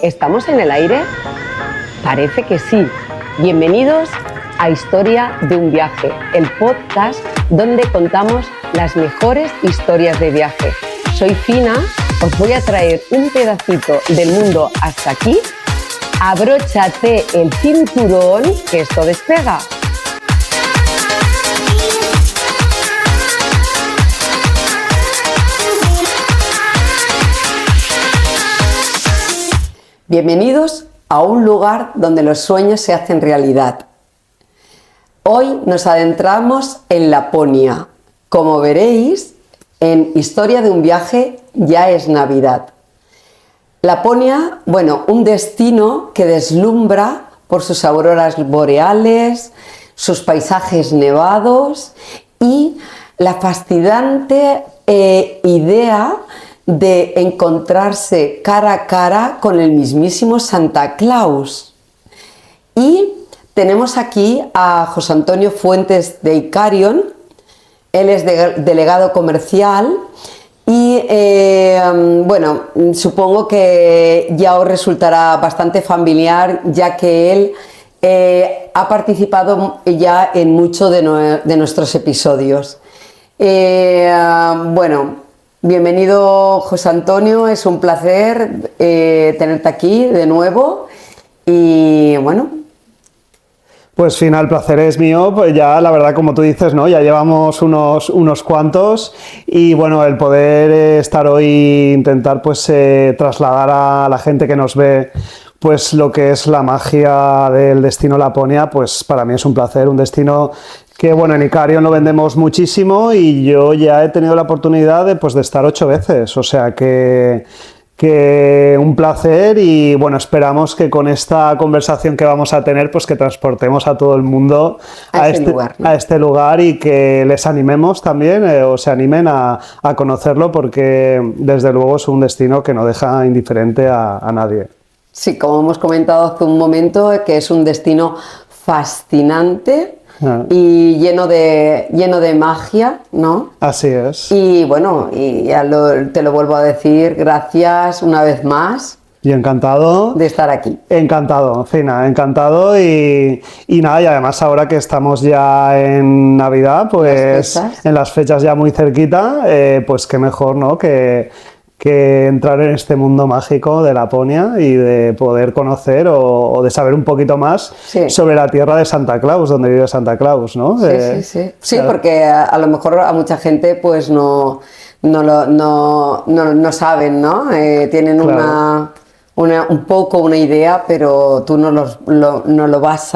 ¿Estamos en el aire? Parece que sí. Bienvenidos a Historia de un viaje, el podcast donde contamos las mejores historias de viaje. Soy Fina, os voy a traer un pedacito del mundo hasta aquí. Abróchate el cinturón, que esto despega. Bienvenidos a un lugar donde los sueños se hacen realidad. Hoy nos adentramos en Laponia. Como veréis, en Historia de un viaje ya es Navidad. Laponia, un destino que deslumbra por sus auroras boreales, sus paisajes nevados y la fascinante idea de encontrarse cara a cara con el mismísimo Santa Claus. Y tenemos aquí a José Antonio Fuentes de Icarion. Él es delegado comercial y supongo que ya os resultará bastante familiar, ya que él ha participado ya en muchos de nuestros episodios. Bienvenido, José Antonio, es un placer tenerte aquí de nuevo y bueno. Pues Fina, el placer es mío, pues ya la verdad como tú dices, ¿no? Ya llevamos unos cuantos y bueno, el poder estar hoy, intentar pues trasladar a la gente que nos ve pues lo que es la magia del destino Laponia, pues para mí es un placer, un destino que bueno, en Icarion lo vendemos muchísimo y yo ya he tenido la oportunidad de estar 8 veces, o sea que un placer y bueno, esperamos que con esta conversación que vamos a tener, pues que transportemos a todo el mundo a este lugar y que les animemos también o se animen a conocerlo porque desde luego es un destino que no deja indiferente a nadie. Sí, como hemos comentado hace un momento, que es un destino fascinante y lleno de magia, ¿no? Así es. Y bueno, te lo vuelvo a decir, gracias una vez más. Y encantado de estar aquí. Encantado, Fina, encantado y nada, y además ahora que estamos ya en Navidad, pues en las fechas ya muy cerquita, pues qué mejor, ¿no? Que entrar en este mundo mágico de Laponia y de poder conocer o de saber un poquito más sobre la tierra de Santa Claus, donde vive Santa Claus, ¿no? Sí, porque a lo mejor a mucha gente pues no saben, ¿no? Tienen un poco una idea, pero tú no lo vas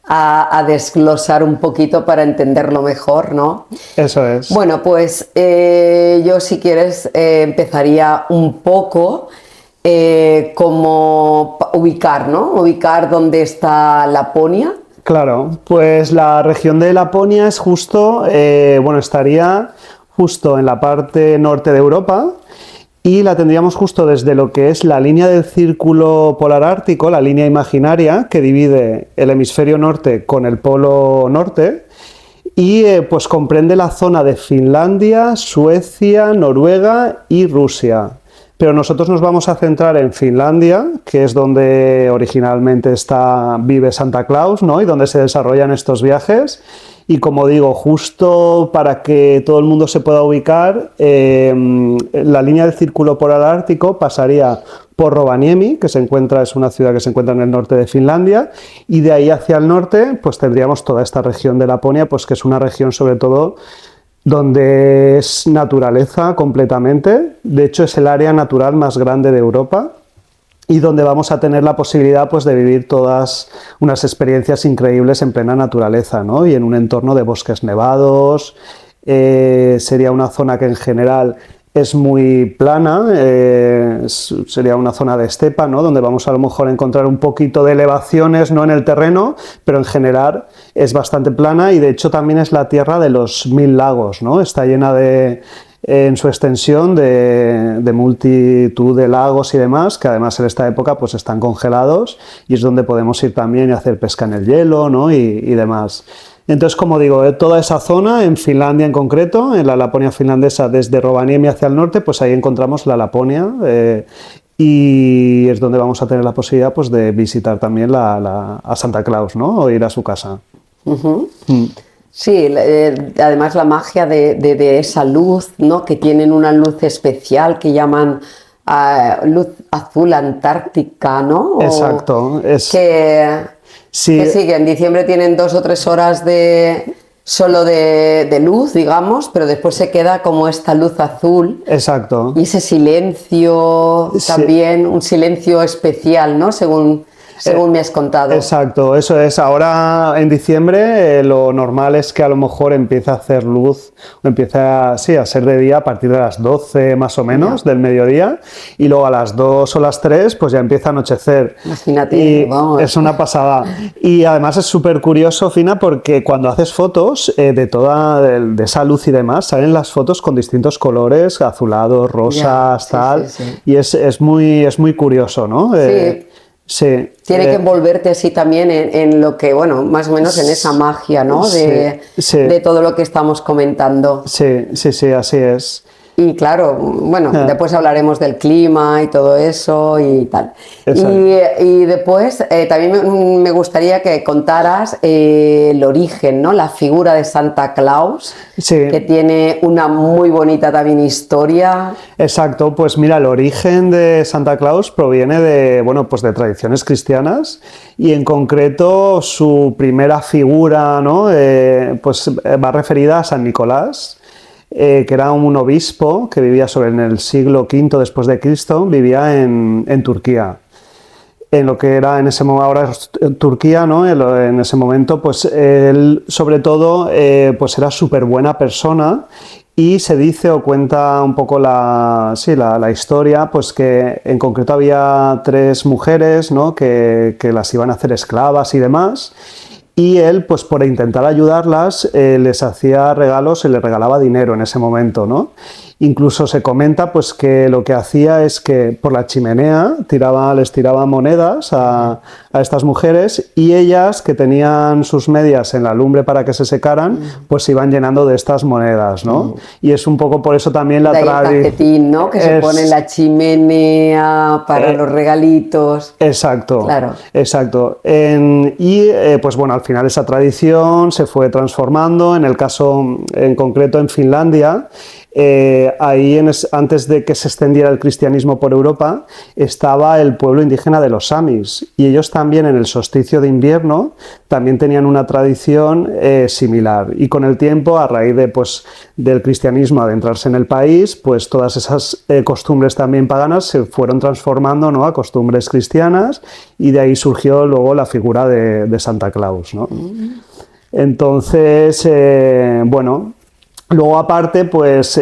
a desglosar un poquito para entenderlo mejor, ¿no? Eso es. Bueno, pues yo si quieres empezaría un poco como ubicar, ¿no? Ubicar dónde está Laponia. Claro, pues la región de Laponia es justo, estaría justo en la parte norte de Europa. Y la tendríamos justo desde lo que es la línea del círculo polar ártico, la línea imaginaria que divide el hemisferio norte con el polo norte y pues comprende la zona de Finlandia, Suecia, Noruega y Rusia. Pero nosotros nos vamos a centrar en Finlandia, que es donde originalmente vive Santa Claus, ¿no? Y donde se desarrollan estos viajes. Y como digo, justo para que todo el mundo se pueda ubicar, la línea del círculo polar ártico pasaría por Rovaniemi, es una ciudad que se encuentra en el norte de Finlandia, y de ahí hacia el norte pues tendríamos toda esta región de Laponia, pues que es una región sobre todo donde es naturaleza completamente. De hecho es el área natural más grande de Europa y donde vamos a tener la posibilidad pues de vivir todas unas experiencias increíbles en plena naturaleza, ¿no? Y en un entorno de bosques nevados. Sería una zona que en general es muy plana, sería una zona de estepa, ¿no? Donde vamos a lo mejor a encontrar un poquito de elevaciones, ¿no? En el terreno, pero en general es bastante plana y de hecho también es la tierra de los 1000 lagos, ¿no? Está llena en su extensión de multitud de lagos y demás, que además en esta época pues están congelados y es donde podemos ir también y hacer pesca en el hielo, ¿no? y demás. Entonces, como digo, toda esa zona, en Finlandia en concreto, en la Laponia finlandesa, desde Rovaniemi hacia el norte, pues ahí encontramos la Laponia y es donde vamos a tener la posibilidad pues, de visitar también a Santa Claus, ¿no? O ir a su casa. Sí, además la magia de esa luz, ¿no? Que tienen una luz especial que llaman luz azul antártica, ¿no? Exacto. Que sí, que en diciembre tienen 2 o 3 horas solo de luz, digamos, pero después se queda como esta luz azul. Exacto. Y ese silencio también, un silencio especial, ¿no? Según me has contado. Exacto, eso es. Ahora en diciembre lo normal es que a lo mejor empiece a hacer luz, o empieza a ser de día a partir de las 12 más o menos del mediodía, y luego a las 2 o las 3 pues ya empieza a anochecer. Imagínate, y vamos. Es una pasada. Y además es súper curioso, Fina, porque cuando haces fotos de esa luz y demás, salen las fotos con distintos colores, azulados, rosas, tal, y es muy curioso, ¿no? Sí. Sí. Tiene que envolverte así también en lo que, bueno, más o menos en esa magia, ¿no? De todo lo que estamos comentando. Sí, así es. Y claro, bueno, después hablaremos del clima y todo eso y tal. Y después también me gustaría que contaras el origen, ¿no? La figura de Santa Claus, que tiene una muy bonita también historia. Exacto, pues mira, el origen de Santa Claus proviene de tradiciones cristianas, y en concreto su primera figura, ¿no? Va referida a San Nicolás. Que era un obispo que vivía en el siglo V después de Cristo, vivía en Turquía. En lo que era en ese momento, ahora Turquía, ¿no? En ese momento, pues él sobre todo pues era súper buena persona, y se dice o cuenta un poco la historia, pues que en concreto había 3 mujeres, ¿no? que las iban a hacer esclavas y demás. Y él, pues por intentar ayudarlas, les hacía regalos y les regalaba dinero en ese momento, ¿no? Incluso se comenta pues que lo que hacía es que por la chimenea les tiraba monedas a estas mujeres, y ellas, que tenían sus medias en la lumbre para que se secaran, pues se iban llenando de estas monedas, ¿no? Y es un poco por eso también la tradición, el calcetín, ¿no? Que se pone en la chimenea para los regalitos. Exacto, claro. Exacto. Pues bueno, al final esa tradición se fue transformando. En el caso en concreto en Finlandia, antes de que se extendiera el cristianismo por Europa, estaba el pueblo indígena de los samis, y ellos también en el solsticio de invierno también tenían una tradición similar, y con el tiempo, a raíz del cristianismo adentrarse en el país, pues todas esas costumbres también paganas se fueron transformando, ¿no? A costumbres cristianas, y de ahí surgió luego la figura de Santa Claus, ¿no? Entonces, bueno, luego aparte, pues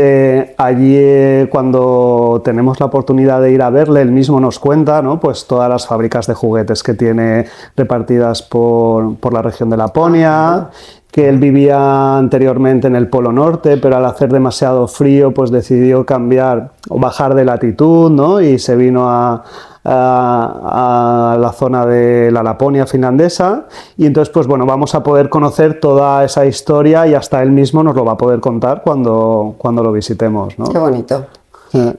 allí cuando tenemos la oportunidad de ir a verle, él mismo nos cuenta, ¿no? Pues todas las fábricas de juguetes que tiene repartidas por la región de Laponia, que él vivía anteriormente en el Polo Norte, pero al hacer demasiado frío, pues decidió cambiar o bajar de latitud, ¿no? Y se vino a la zona de la Laponia finlandesa, y entonces pues bueno, vamos a poder conocer toda esa historia, y hasta él mismo nos lo va a poder contar cuando lo visitemos, ¿no? Qué bonito.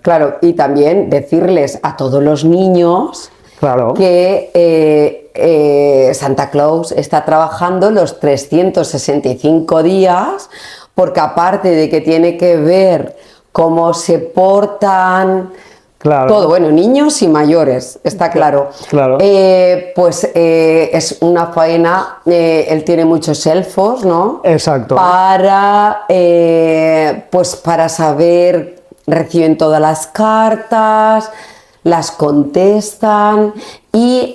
Claro, y también decirles a todos los niños que Santa Claus está trabajando los 365 días, porque aparte de que tiene que ver cómo se portan, todo, bueno, niños y mayores, está claro. Pues es una faena, él tiene muchos elfos, ¿no? Exacto. Para saber, reciben todas las cartas, las contestan, y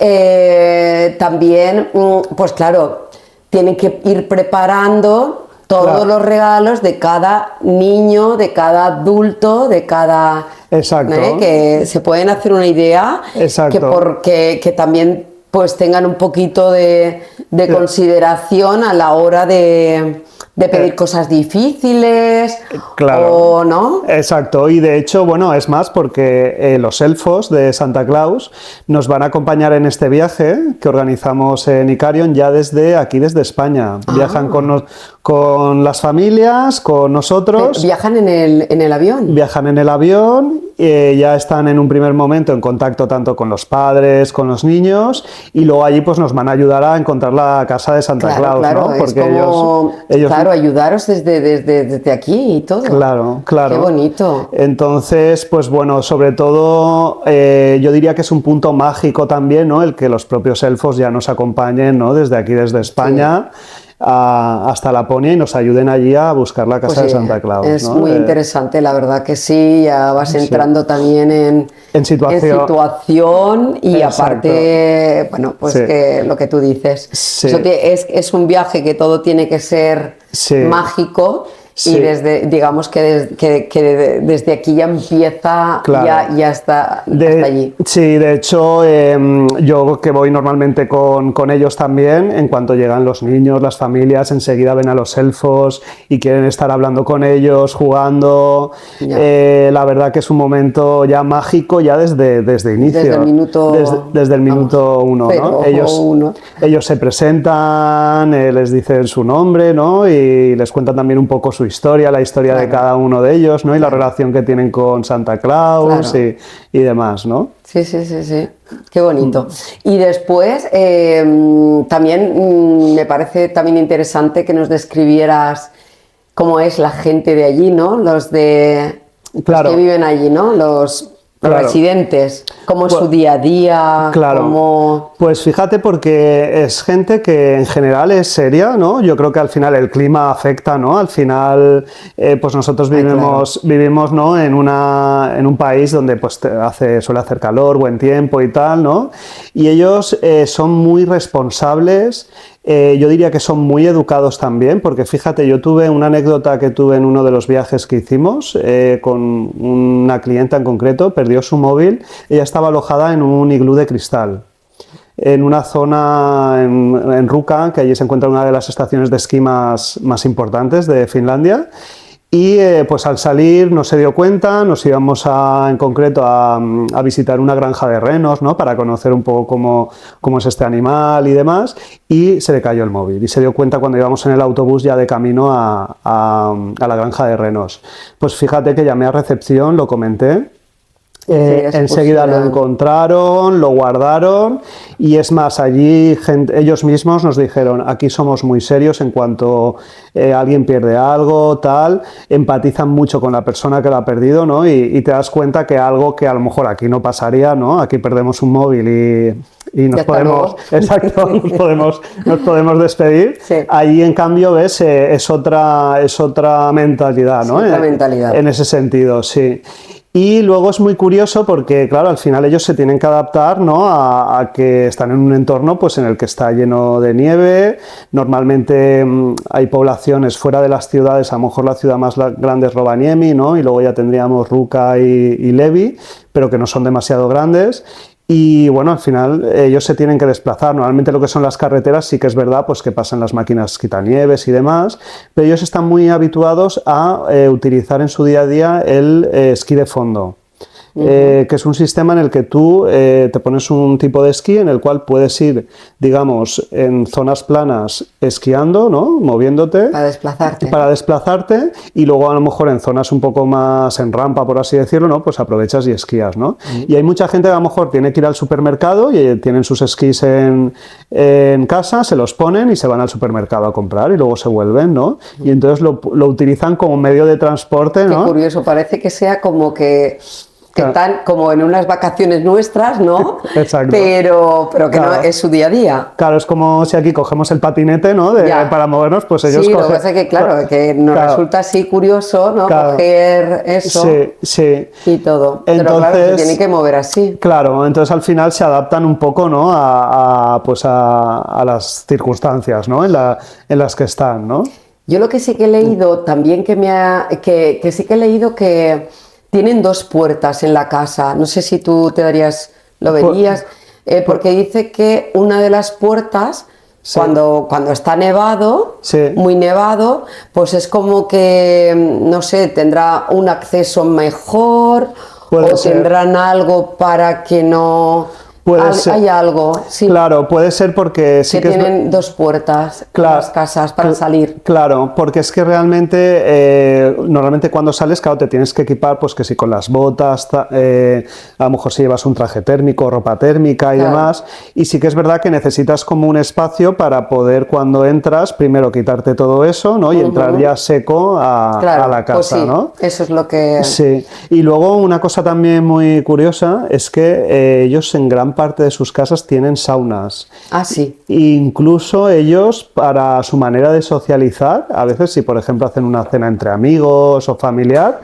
también, pues claro, tienen que ir preparando todos los regalos de cada niño, de cada adulto, de cada... Exacto. Que se pueden hacer una idea. Exacto. Que también pues tengan un poquito de consideración a la hora de pedir cosas difíciles, o ¿no? Exacto, y de hecho, bueno, es más porque los elfos de Santa Claus nos van a acompañar en este viaje que organizamos en Icarion ya desde España. Viajan con las familias, con nosotros. ¿Viajan en el avión? Viajan en el avión, ya están en un primer momento en contacto tanto con los padres, con los niños, y luego allí pues nos van a ayudar a encontrar la casa de Santa Claus, claro, ¿no? Porque ellos claro, ayudaros desde aquí y todo. Claro. Qué bonito. Entonces, pues bueno, sobre todo yo diría que es un punto mágico también, ¿no? El que los propios elfos ya nos acompañen, ¿no? Desde aquí, desde España. Sí. Hasta Laponia y nos ayuden allí a buscar la casa de Santa Claus. Es ¿no? muy interesante, la verdad que sí, ya vas entrando también en situación y aparte, bueno, pues que lo que tú dices, eso es un viaje que todo tiene que ser mágico. Y digamos que desde aquí ya empieza, ya está hasta allí. Sí, de hecho, yo que voy normalmente con ellos también, en cuanto llegan los niños, las familias, enseguida ven a los elfos y quieren estar hablando con ellos, jugando. La verdad que es un momento ya mágico ya desde inicio. Desde el minuto uno, ¿no? Ellos se presentan, les dicen su nombre, ¿no? Y les cuentan también un poco su historia, la historia de cada uno de ellos, ¿no? Y la relación que tienen con Santa Claus y demás, ¿no? Sí. Qué bonito. Y después también me parece también interesante que nos describieras cómo es la gente de allí, ¿no? Los que viven allí, ¿no? Los residentes, cómo es su día a día, Pues fíjate, porque es gente que en general es seria, ¿no? Yo creo que al final el clima afecta, ¿no? Al final, pues nosotros vivimos, ¿no? En un país donde pues suele hacer calor, buen tiempo y tal, ¿no? Y ellos son muy responsables. Yo diría que son muy educados también, porque fíjate, yo tuve una anécdota que tuve en uno de los viajes que hicimos con una clienta en concreto, perdió su móvil, ella estaba alojada en un iglú de cristal, en una zona en Ruka, que allí se encuentra una de las estaciones de esquí más importantes de Finlandia. Y pues al salir no se dio cuenta, nos íbamos en concreto a visitar una granja de renos, ¿no? Para conocer un poco cómo es este animal y demás, y se le cayó el móvil y se dio cuenta cuando íbamos en el autobús ya de camino a la granja de renos. Pues fíjate que llamé a recepción, lo comenté. Enseguida lo encontraron, lo guardaron y es más, allí ellos mismos nos dijeron, aquí somos muy serios en cuanto alguien pierde algo, tal, empatizan mucho con la persona que lo ha perdido, ¿no? Y te das cuenta que algo que a lo mejor aquí no pasaría, ¿no? Aquí perdemos un móvil y nos podemos, nos podemos despedir. Allí en cambio ves, es otra mentalidad, ¿no? Otra mentalidad. En ese sentido, sí. Y luego es muy curioso porque, claro, al final ellos se tienen que adaptar, ¿no? a que están en un entorno pues, en el que está lleno de nieve. Normalmente hay poblaciones fuera de las ciudades, a lo mejor la ciudad más grande es Rovaniemi, ¿no? Y luego ya tendríamos Ruka y Levi, pero que no son demasiado grandes. Y bueno, al final ellos se tienen que desplazar. Normalmente lo que son las carreteras sí que es verdad pues que pasan las máquinas quitanieves y demás, pero ellos están muy habituados a utilizar en su día a día el esquí de fondo. Que es un sistema en el que tú te pones un tipo de esquí en el cual puedes ir, digamos, en zonas planas esquiando, ¿no? Moviéndote. Para desplazarte y luego a lo mejor en zonas un poco más en rampa, por así decirlo, ¿no? Pues aprovechas y esquías, ¿no? Y hay mucha gente que a lo mejor tiene que ir al supermercado y tienen sus esquís en casa, se los ponen y se van al supermercado a comprar y luego se vuelven, ¿no? Y entonces lo utilizan como medio de transporte, ¿no? Qué curioso, parece que sea como que están como en unas vacaciones nuestras, ¿no? Exacto. Pero que no es su día a día. Claro, es como si aquí cogemos el patinete, ¿no? Para movernos, pues ellos cogen... Sí, lo que pasa es que, claro, que nos resulta así curioso, ¿no? Coger eso y todo. Pero claro, se tiene que mover así. Claro, entonces al final se adaptan un poco, ¿no? A las circunstancias, ¿no? En las que están, ¿no? Yo lo que sí que he leído también que sí que he leído que tienen dos puertas en la casa, no sé si tú lo verías, porque dice que una de las puertas, cuando está nevado, muy nevado, pues es como que, no sé, tendrá un acceso mejor o tendrán algo para que no Puede ser, hay algo, sí. Claro, puede ser porque sí que que tienen dos puertas en las casas para salir. Claro, porque es que realmente, normalmente cuando sales, claro, te tienes que equipar, pues que si con las botas, a lo mejor si llevas un traje térmico, ropa térmica y demás, y sí que es verdad que necesitas como un espacio para poder cuando entras, primero quitarte todo eso, ¿no? Y entrar ya seco a la casa, pues sí, ¿no? Eso es lo que... Sí, y luego una cosa también muy curiosa es que ellos en gran parte de sus casas tienen saunas. Ah, sí. Incluso ellos, para su manera de socializar, a veces si por ejemplo hacen una cena entre amigos o familiar,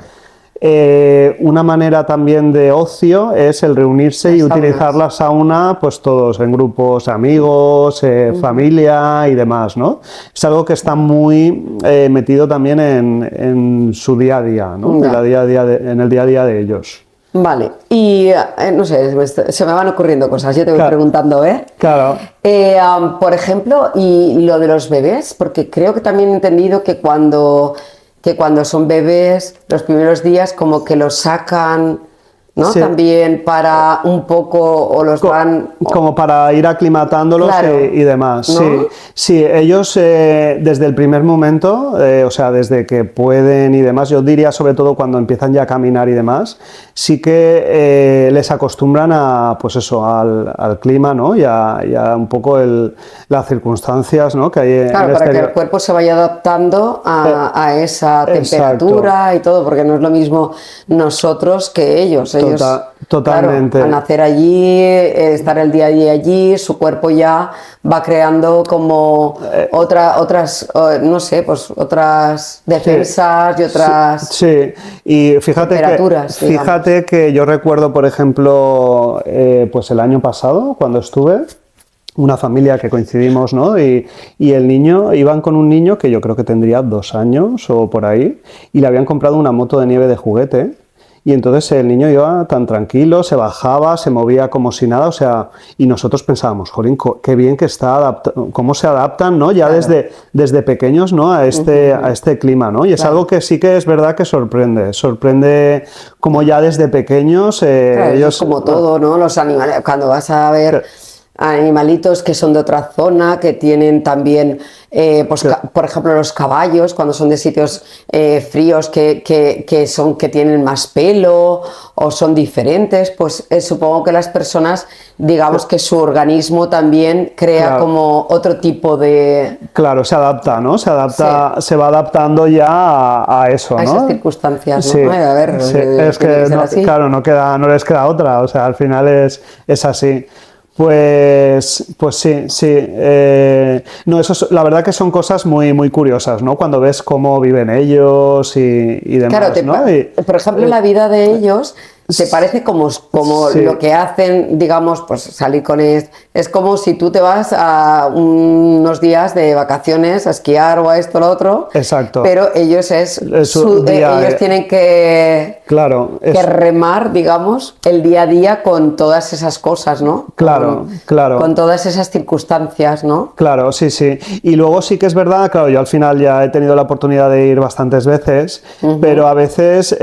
una manera también de ocio es el reunirse y utilizar la sauna, pues todos en grupos, amigos, familia y demás, ¿no? Es algo que está muy metido también en su día a día, ¿no? En el día a día de ellos. Vale, y no sé, se me van ocurriendo cosas, yo te voy preguntando, ¿eh? Claro. Por ejemplo, y lo de los bebés, porque creo que también he entendido que cuando son bebés, los primeros días como que los sacan, ¿no? Sí. También para un poco, o los van... Como para ir aclimatándolos y demás, ¿no? Sí. Sí, ellos desde el primer momento, o sea, desde que pueden y demás, yo diría sobre todo cuando empiezan ya a caminar y demás, sí que les acostumbran a, pues eso, al clima, ¿no? Y a un poco las circunstancias, ¿no? Que hay en claro, para que el cuerpo se vaya adaptando a esa temperatura y todo, porque no es lo mismo nosotros que ellos. Totalmente. Claro, al nacer allí, estar el día a día allí, su cuerpo ya va creando como otras, no sé, pues otras defensas y otras y temperaturas. Fíjate que yo recuerdo, por ejemplo, pues el año pasado, cuando estuve, una familia que coincidimos, ¿no? Y el niño, iban con un niño que yo creo que tendría 2 años o por ahí, y le habían comprado una moto de nieve de juguete. Y entonces el niño iba tan tranquilo, se bajaba, se movía como si nada, o sea, y nosotros pensábamos, jolín, qué bien que está cómo se adaptan, ¿no? Ya desde pequeños, ¿no? A este clima, ¿no? Y es algo que sí que es verdad que sorprende como ya desde pequeños ellos... Es como todo, ¿no? Los animales, cuando vas a ver... animalitos que son de otra zona, que tienen también, pues, por ejemplo, los caballos, cuando son de sitios fríos que tienen más pelo o son diferentes, pues supongo que las personas, digamos que su organismo también crea como otro tipo de... Claro, se adapta, ¿no? Se va adaptando ya a eso, ¿no? A esas circunstancias, ¿no? Sí, Ay, a ver, es que no les queda otra, o sea, al final es así. Pues sí. No, la verdad que son cosas muy, muy curiosas, ¿no? Cuando ves cómo viven ellos y demás, claro, ¿no? Por ejemplo, la vida de ellos te parece como lo que hacen, digamos, pues salir con es como si tú te vas a unos días de vacaciones a esquiar o a esto o lo otro. Exacto. Pero ellos ellos tienen que remar, digamos, el día a día con todas esas cosas, ¿no? Claro. Con todas esas circunstancias, ¿no? Claro, sí. Y luego sí que es verdad, claro, yo al final ya he tenido la oportunidad de ir bastantes veces, pero a veces,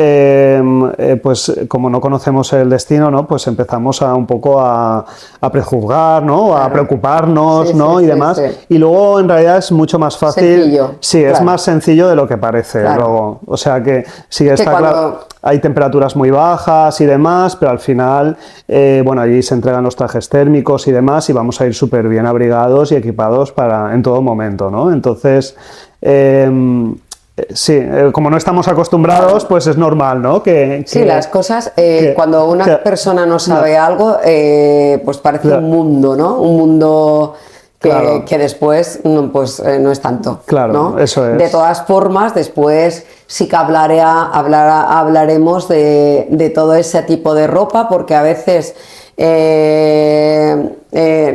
pues como no conocemos el destino, ¿no? Pues empezamos un poco a prejuzgar, ¿no? A preocuparnos, ¿no? Y demás. Y luego en realidad es mucho más fácil. Sencillo. Sí, es más sencillo de lo que parece luego. O sea que sí está claro. Hay temperaturas muy bajas y demás, pero al final, bueno, allí se entregan los trajes térmicos y demás y vamos a ir súper bien abrigados y equipados en todo momento, ¿no? Entonces, sí, como no estamos acostumbrados, pues es normal, ¿no? Sí, las cosas, cuando una persona no sabe algo, pues parece un mundo, ¿no? Un mundo que después pues, no es tanto. Claro, ¿no? Eso es. De todas formas, después sí que hablaremos de todo ese tipo de ropa, porque a veces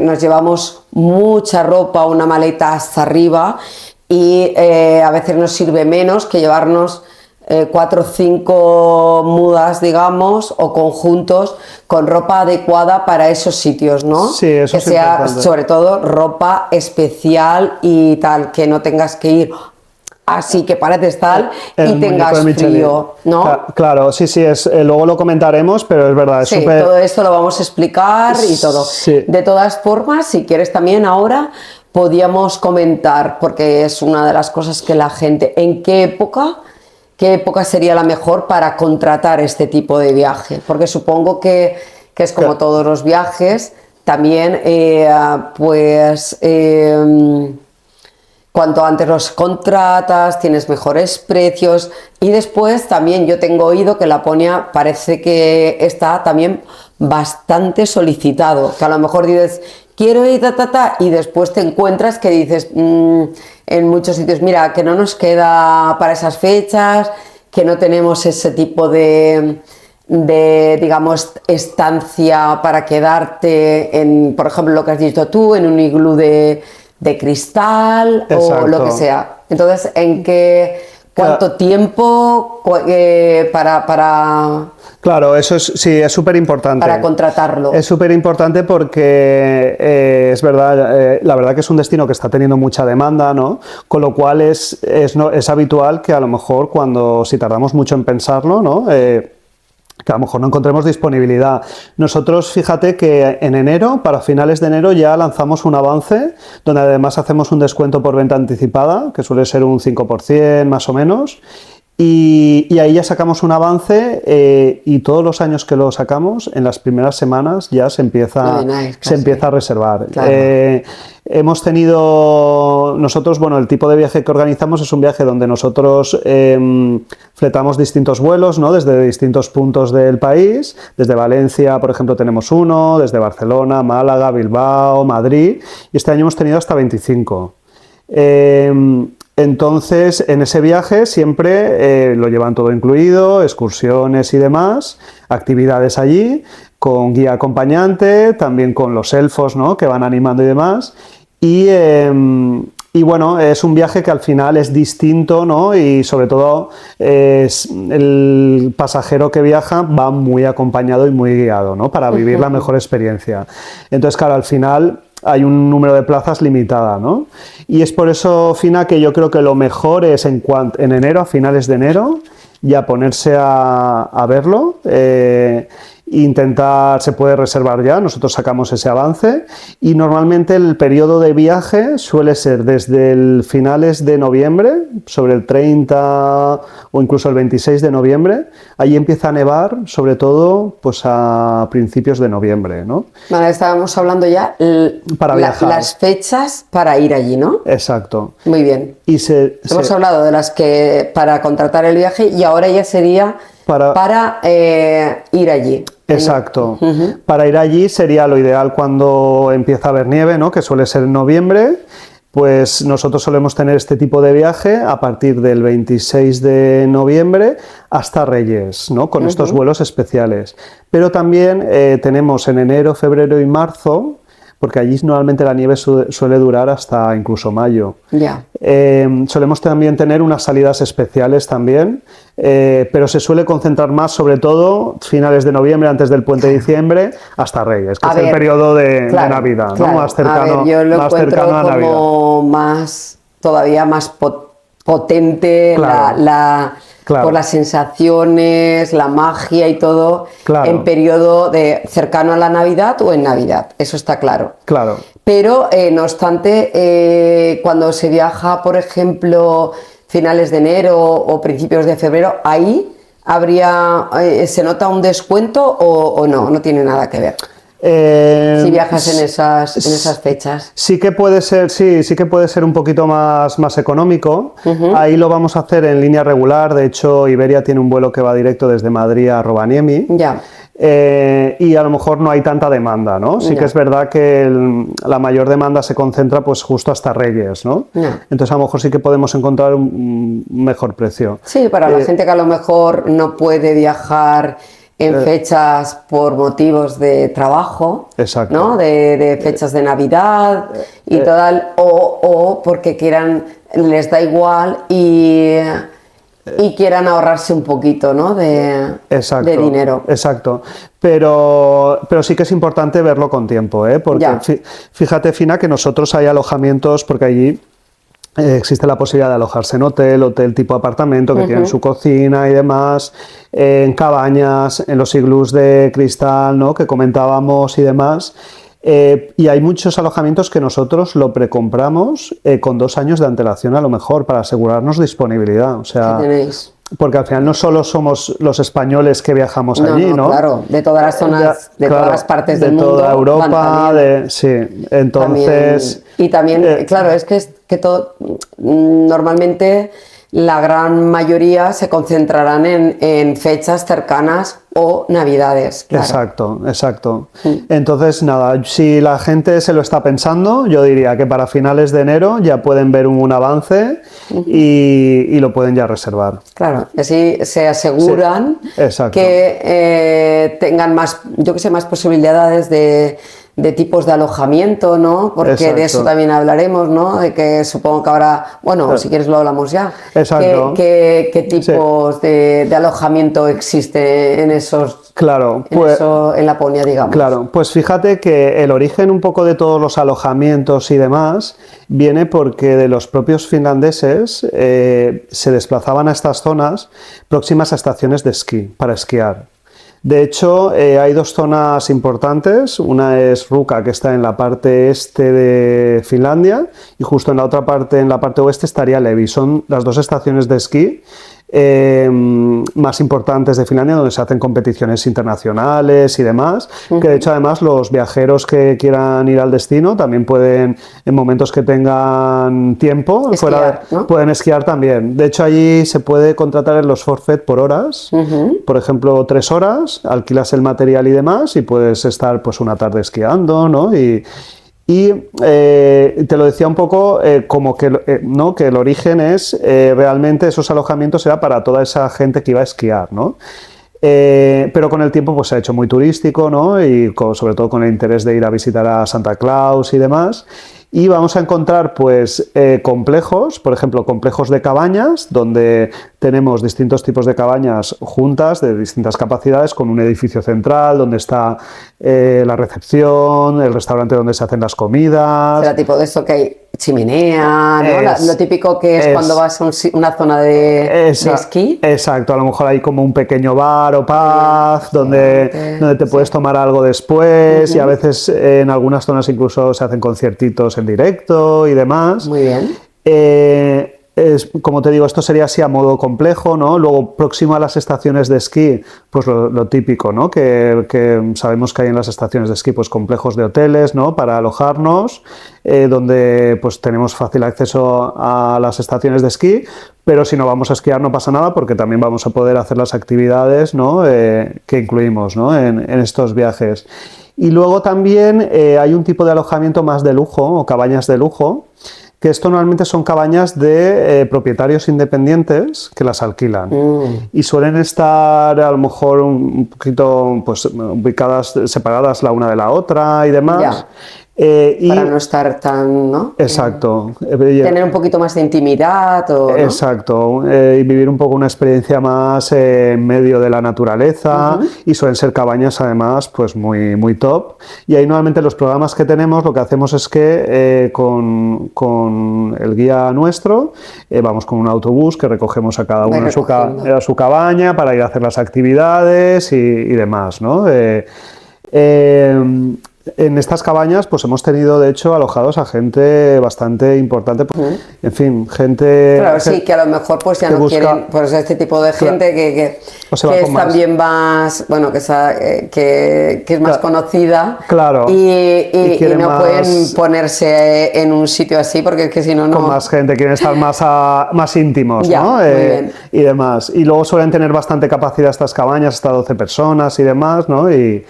nos llevamos mucha ropa, una maleta hasta arriba, y a veces nos sirve menos que llevarnos 4 o 5 mudas, digamos, o conjuntos con ropa adecuada para esos sitios, ¿no? Sí, eso que sea importante. Sobre todo ropa especial y tal, que no tengas que ir así que pareces tal El y muñeco tengas de Michelin. frío, ¿no? Claro, sí, luego lo comentaremos, pero es verdad, es Sí, súper... todo esto lo vamos a explicar y todo. Sí. De todas formas, si quieres también ahora podíamos comentar, porque es una de las cosas que la gente, ¿en qué época sería la mejor para contratar este tipo de viaje? Porque supongo que es como todos los viajes, también cuanto antes los contratas, tienes mejores precios, y después también yo tengo oído que Laponia parece que está también bastante solicitado, que a lo mejor dices, quiero ir y después te encuentras que dices en muchos sitios, mira, que no nos queda para esas fechas, que no tenemos ese tipo de digamos, estancia para quedarte en, por ejemplo, lo que has dicho tú, en un iglú de cristal. Exacto. O lo que sea. Entonces, ¿cuánto tiempo para Claro, eso es súper importante. Para contratarlo. Es súper importante porque es verdad, la verdad que es un destino que está teniendo mucha demanda, ¿no? Con lo cual es habitual que a lo mejor si tardamos mucho en pensarlo, ¿no? Que a lo mejor no encontremos disponibilidad. Nosotros, fíjate que en enero, para finales de enero, ya lanzamos un avance donde además hacemos un descuento por venta anticipada, que suele ser un 5% más o menos, y ahí ya sacamos un avance y todos los años que lo sacamos, en las primeras semanas ya se empieza a reservar. Claro. Hemos tenido nosotros, bueno, el tipo de viaje que organizamos es un viaje donde nosotros fletamos distintos vuelos, ¿no? Desde distintos puntos del país. Desde Valencia, por ejemplo, tenemos uno, desde Barcelona, Málaga, Bilbao, Madrid, y este año hemos tenido hasta 25. Entonces, en ese viaje siempre lo llevan todo incluido, excursiones y demás, actividades allí, con guía acompañante, también con los elfos, ¿no? Que van animando y demás. Y bueno, es un viaje que al final es distinto, ¿no? Y sobre todo el pasajero que viaja va muy acompañado y muy guiado, ¿no? Para vivir la mejor experiencia. Entonces, claro, al final hay un número de plazas limitada, ¿no? Y es por eso, Fina, que yo creo que lo mejor es en enero, a finales de enero, ya ponerse a verlo. Intentar, se puede reservar ya, nosotros sacamos ese avance, y normalmente el periodo de viaje suele ser desde el finales de noviembre, sobre el 30 o incluso el 26 de noviembre, ahí empieza a nevar, sobre todo pues a principios de noviembre, ¿no? Vale, estábamos hablando ya para viajar. Las fechas para ir allí, ¿no? Exacto. Muy bien. Hemos hablado de las que para contratar el viaje, y ahora ya sería para ir allí. Exacto. Para ir allí sería lo ideal cuando empieza a haber nieve, ¿no? Que suele ser en noviembre. Pues nosotros solemos tener este tipo de viaje a partir del 26 de noviembre hasta Reyes, ¿no? Con estos vuelos especiales. Pero también tenemos en enero, febrero y marzo, porque allí normalmente la nieve suele durar hasta incluso mayo. Ya. Solemos también tener unas salidas especiales también, pero se suele concentrar más sobre todo finales de noviembre, antes del puente de diciembre, hasta Reyes, que es el periodo de Navidad, ¿no? Más cercano, yo lo encuentro a Navidad. Como todavía más potente, por las sensaciones, la magia y todo, en periodo cercano a la Navidad o en Navidad, eso está claro. Claro. Pero, no obstante, cuando se viaja, por ejemplo, finales de enero o principios de febrero, ahí ¿se nota un descuento o no tiene nada que ver? Si viajas en esas fechas. Sí que puede ser un poquito más económico. Ahí lo vamos a hacer en línea regular. De hecho, Iberia tiene un vuelo que va directo desde Madrid a Rovaniemi. Ya. Y a lo mejor no hay tanta demanda, ¿no? Sí que es verdad que la mayor demanda se concentra pues justo hasta Reyes, ¿no? Entonces a lo mejor sí que podemos encontrar un mejor precio. Sí, para la gente que a lo mejor no puede viajar en fechas por motivos de trabajo, exacto, ¿no? De fechas de Navidad y tal, o porque les da igual y quieran ahorrarse un poquito, ¿no? de dinero. Exacto. Pero sí que es importante verlo con tiempo, ¿eh? Porque fíjate, Fina, que nosotros hay alojamientos, porque allí Existe la posibilidad de alojarse en hotel tipo apartamento, que tienen su cocina y demás, en cabañas, en los iglús de cristal, ¿no?, que comentábamos y demás. Y hay muchos alojamientos que nosotros lo precompramos con 2 años de antelación a lo mejor para asegurarnos disponibilidad. O sea, ¿Qué tenéis? porque al final no solo somos los españoles que viajamos allí, ¿no? Claro, de todas las zonas, de claro, todas las partes del de mundo. toda Europa, sí. Entonces. Y también, claro, es que todo, normalmente la gran mayoría se concentrarán en fechas cercanas o navidades. Claro. Exacto. Entonces, nada, si la gente se lo está pensando, yo diría que para finales de enero ya pueden ver un avance y lo pueden ya reservar. Claro, así se aseguran que tengan más, yo que sé, más posibilidades de tipos de alojamiento, ¿no? Porque de eso también hablaremos, ¿no? De que supongo que ahora, bueno, si quieres lo hablamos ya. Exacto. ¿Qué tipos de alojamiento existe en esos? Claro, en Laponia, digamos. Claro, pues fíjate que el origen un poco de todos los alojamientos y demás viene porque de los propios finlandeses se desplazaban a estas zonas próximas a estaciones de esquí, para esquiar. De hecho, hay 2 zonas importantes. Una es Ruka, que está en la parte este de Finlandia, y justo en la otra parte, en la parte oeste, estaría Levi. Son las 2 estaciones de esquí más importantes de Finlandia, donde se hacen competiciones internacionales y demás, que de hecho además los viajeros que quieran ir al destino también pueden, en momentos que tengan tiempo, esquiar, ¿no? Pueden esquiar también. De hecho allí se puede contratar en los forfait por horas, por ejemplo 3 horas, alquilas el material y demás y puedes estar pues una tarde esquiando, ¿no? Y te lo decía un poco como que, ¿no?, que el origen es realmente esos alojamientos era para toda esa gente que iba a esquiar, ¿no? Pero con el tiempo pues se ha hecho muy turístico, ¿no? Y sobre todo con el interés de ir a visitar a Santa Claus y demás. Y vamos a encontrar pues complejos, por ejemplo, complejos de cabañas, donde tenemos distintos tipos de cabañas juntas, de distintas capacidades, con un edificio central, donde está la recepción, el restaurante donde se hacen las comidas. Será tipo de esto que hay chimenea, ¿no? Lo típico que es cuando vas a una zona de esquí. Exacto, a lo mejor hay como un pequeño bar o pub donde te puedes tomar algo después y a veces en algunas zonas incluso se hacen conciertitos en directo y demás. Muy bien. Como te digo, esto sería así a modo complejo, ¿no? Luego, próximo a las estaciones de esquí, pues lo típico, ¿no? Que sabemos que hay en las estaciones de esquí, pues complejos de hoteles, ¿no?, para alojarnos, donde pues tenemos fácil acceso a las estaciones de esquí, pero si no vamos a esquiar no pasa nada porque también vamos a poder hacer las actividades, ¿no?, que incluimos, ¿no?, en estos viajes. Y luego también hay un tipo de alojamiento más de lujo o cabañas de lujo, que esto normalmente son cabañas de propietarios independientes que las alquilan y suelen estar a lo mejor un poquito pues ubicadas, separadas la una de la otra y demás. Ya. Para no estar tan, ¿no? Exacto. Tener un poquito más de intimidad. ¿No? Exacto. Y vivir un poco una experiencia más en medio de la naturaleza y suelen ser cabañas además pues muy, muy top. Y ahí normalmente los programas que tenemos lo que hacemos es que con el guía nuestro vamos con un autobús que recogemos a cada uno en su cabaña para ir a hacer las actividades y demás, ¿no? En estas cabañas pues hemos tenido de hecho alojados a gente bastante importante, en fin, gente... Claro, sí, que a lo mejor pues ya no quieren, pues este tipo de gente que es también más, bueno, que es más conocida, claro, y no pueden ponerse en un sitio así porque es que si no... Con más gente, quieren estar más íntimos, ya, ¿no? Muy bien. Y demás. Y luego suelen tener bastante capacidad estas cabañas, hasta 12 personas y demás, ¿no? Y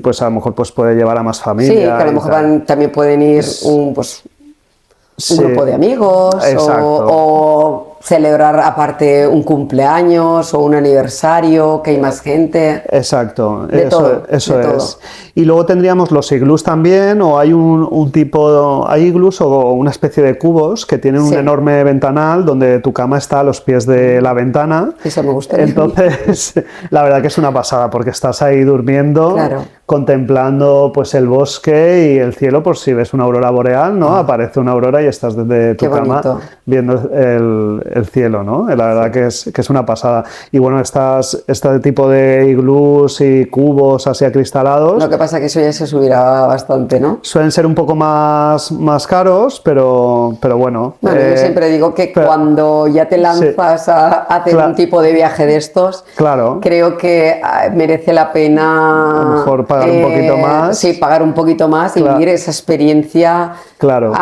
pues a lo mejor pues puede llevar a más familia. Sí, que a lo mejor también pueden ir un grupo de amigos o celebrar aparte un cumpleaños o un aniversario, que hay más gente. Exacto, De todo, eso de todo. es. Y luego tendríamos los iglús también, o hay un tipo, hay iglús o una especie de cubos que tienen un Sí. enorme ventanal donde tu cama está a los pies de la ventana. Eso me gustaría. Entonces, la verdad que es una pasada porque estás ahí durmiendo, Claro. contemplando pues el bosque y el cielo por si ves una aurora boreal, ¿no? Aparece una aurora y estás desde tu Qué cama bonito. viendo el cielo, ¿no? La verdad que es una pasada. Y bueno, este tipo de iglús y cubos así acristalados Lo que pasa es que eso ya se subirá bastante, ¿no? suelen ser un poco más caros, pero bueno. Bueno, yo siempre digo que pero- cuando ya te lanzas a hacer Claro. un tipo de viaje de estos, Claro. creo que merece la pena A lo mejor pagar un poquito más. Sí, pagar un poquito más y Claro. vivir esa experiencia Claro.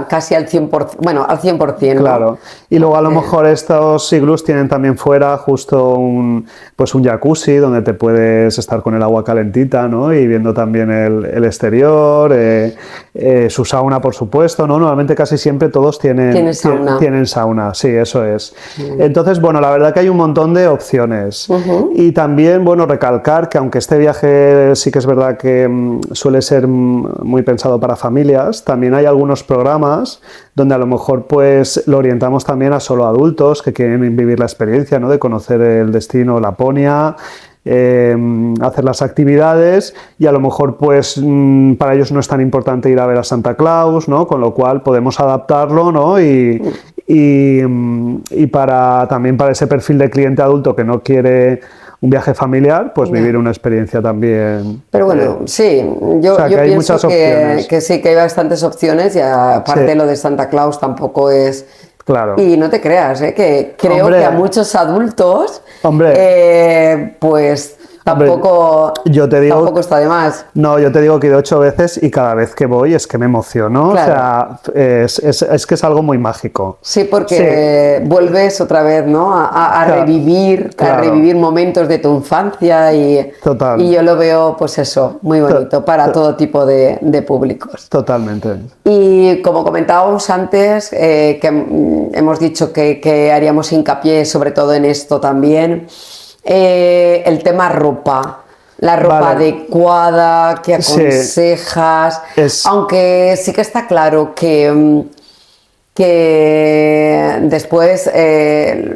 casi al 100%, bueno, al 100%, ¿no? Claro, y luego a lo mejor estos iglús tienen también fuera justo un jacuzzi donde te puedes estar con el agua calentita, ¿no? Y viendo también el exterior, su sauna, por supuesto, ¿no? Normalmente casi siempre todos Tienen sauna. tienen sauna, sí, eso es. Entonces, bueno, la verdad que hay un montón de opciones. Y también, bueno, recalcar que aunque este viaje sí que es verdad que suele ser muy pensado para familias, también hay algunos programas donde a lo mejor pues lo orientamos también a solo adultos que quieren vivir la experiencia, ¿no? De conocer el destino Laponia, hacer las actividades y a lo mejor pues para ellos no es tan importante ir a ver a Santa Claus, ¿no? Con lo cual podemos adaptarlo, ¿no? Y también para ese perfil de cliente adulto que no quiere un viaje familiar, pues vivir una experiencia también. Pero bueno, sí, yo o sea, que hay pienso muchas opciones. que sí, que hay bastantes opciones y aparte Sí. lo de Santa Claus tampoco es... Claro. Y no te creas, que creo Hombre. que a muchos adultos, Hombre. pues Hombre, tampoco, yo te digo- tampoco está de más. No, yo te digo que he ido 8 veces y cada vez que voy es que me emociono. Claro. O sea, es que es algo muy mágico. Sí, porque vuelves otra vez, ¿no? A Claro, revivir, claro. a revivir momentos de tu infancia Total. y yo lo veo, pues eso, muy bonito para todo tipo de públicos. Totalmente. Y como comentábamos antes, que hemos dicho que haríamos hincapié sobre todo en esto también, el tema ropa. La ropa Vale. adecuada, que Sí. aconsejas, Es- aunque sí que está claro que después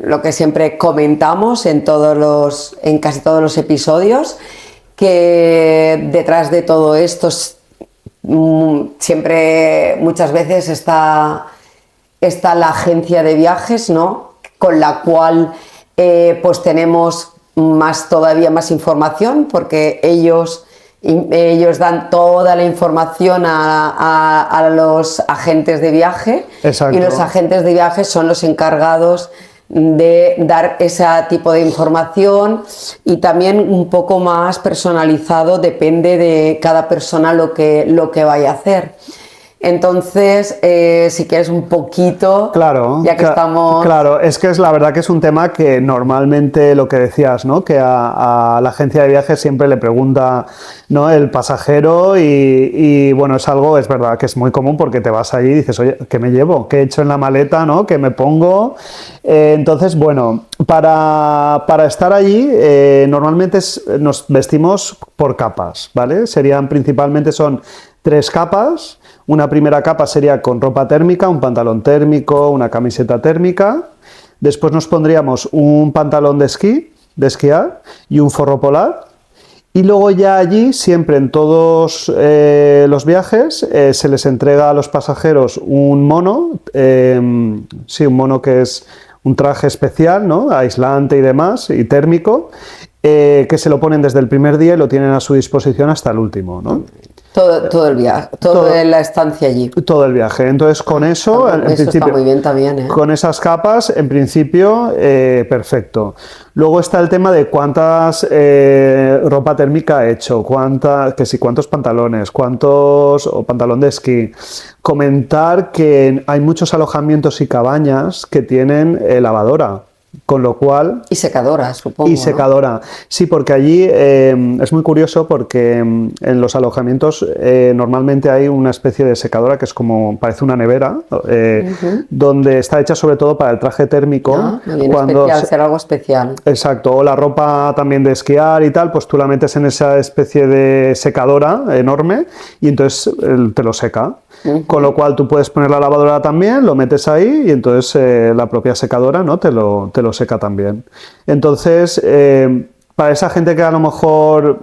lo que siempre comentamos en casi todos los episodios, que detrás de todo esto siempre, muchas veces está la agencia de viajes, ¿no? Con la cual pues tenemos todavía más información, porque ellos dan toda la información a los agentes de viaje. Exacto. Y los agentes de viaje son los encargados de dar ese tipo de información y también un poco más personalizado, depende de cada persona lo que vaya a hacer. Entonces, si quieres un poquito, Claro, ya que estamos... Claro, es que es la verdad que es un tema que normalmente lo que decías, ¿no? Que a la agencia de viajes siempre le pregunta, ¿no? El pasajero y bueno, es verdad que es muy común porque te vas allí y dices, oye, ¿qué me llevo? ¿Qué he hecho en la maleta, ¿no? ¿Qué me pongo? Entonces, bueno, para estar allí normalmente nos vestimos por capas, ¿vale? Principalmente son 3 capas. Una primera capa sería con ropa térmica, un pantalón térmico, una camiseta térmica. Después nos pondríamos un pantalón de esquiar y un forro polar. Y luego ya allí, siempre en todos los viajes, se les entrega a los pasajeros un mono, un mono que es un traje especial, ¿no? Aislante y demás, y térmico, que se lo ponen desde el primer día y lo tienen a su disposición hasta el último, ¿no? Todo el viaje, toda la estancia allí. Todo el viaje. Entonces, con eso, en Eso principio, está muy bien también, ¿eh? con esas capas, en principio, perfecto. Luego está el tema de cuántas ropa térmica he hecho, cuántos pantalones, o pantalón de esquí. Comentar que hay muchos alojamientos y cabañas que tienen lavadora. Con lo cual... Y secadora, supongo. Y secadora. Sí, porque allí es muy curioso porque en los alojamientos normalmente hay una especie de secadora que es como, parece una nevera, donde está hecha sobre todo para el traje térmico. Ah, muy bien, especial, hacer algo especial. Exacto, o la ropa también de esquiar y tal, pues tú la metes en esa especie de secadora enorme y entonces te lo seca. Con lo cual tú puedes poner la lavadora también, lo metes ahí y entonces la propia secadora, ¿no? te lo seca también. Entonces, para esa gente que a lo mejor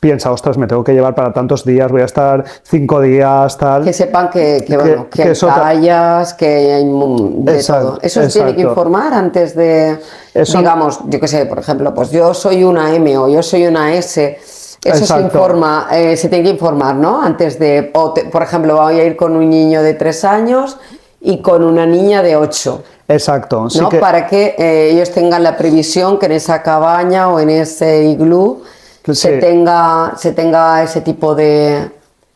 piensa, ostras, me tengo que llevar para tantos días, voy a estar 5 días, tal... Que sepan que hay tallas, que hay de todo. Eso se tiene que informar antes de, digamos, yo qué sé, por ejemplo, pues yo soy una M o yo soy una S... Eso se informa, se tiene que informar, ¿no? Antes de, por ejemplo, voy a ir con un niño de 3 años y con una niña de 8. Exacto. Sí, ¿no? Para que ellos tengan la previsión que en esa cabaña o en ese iglú se tenga ese tipo de...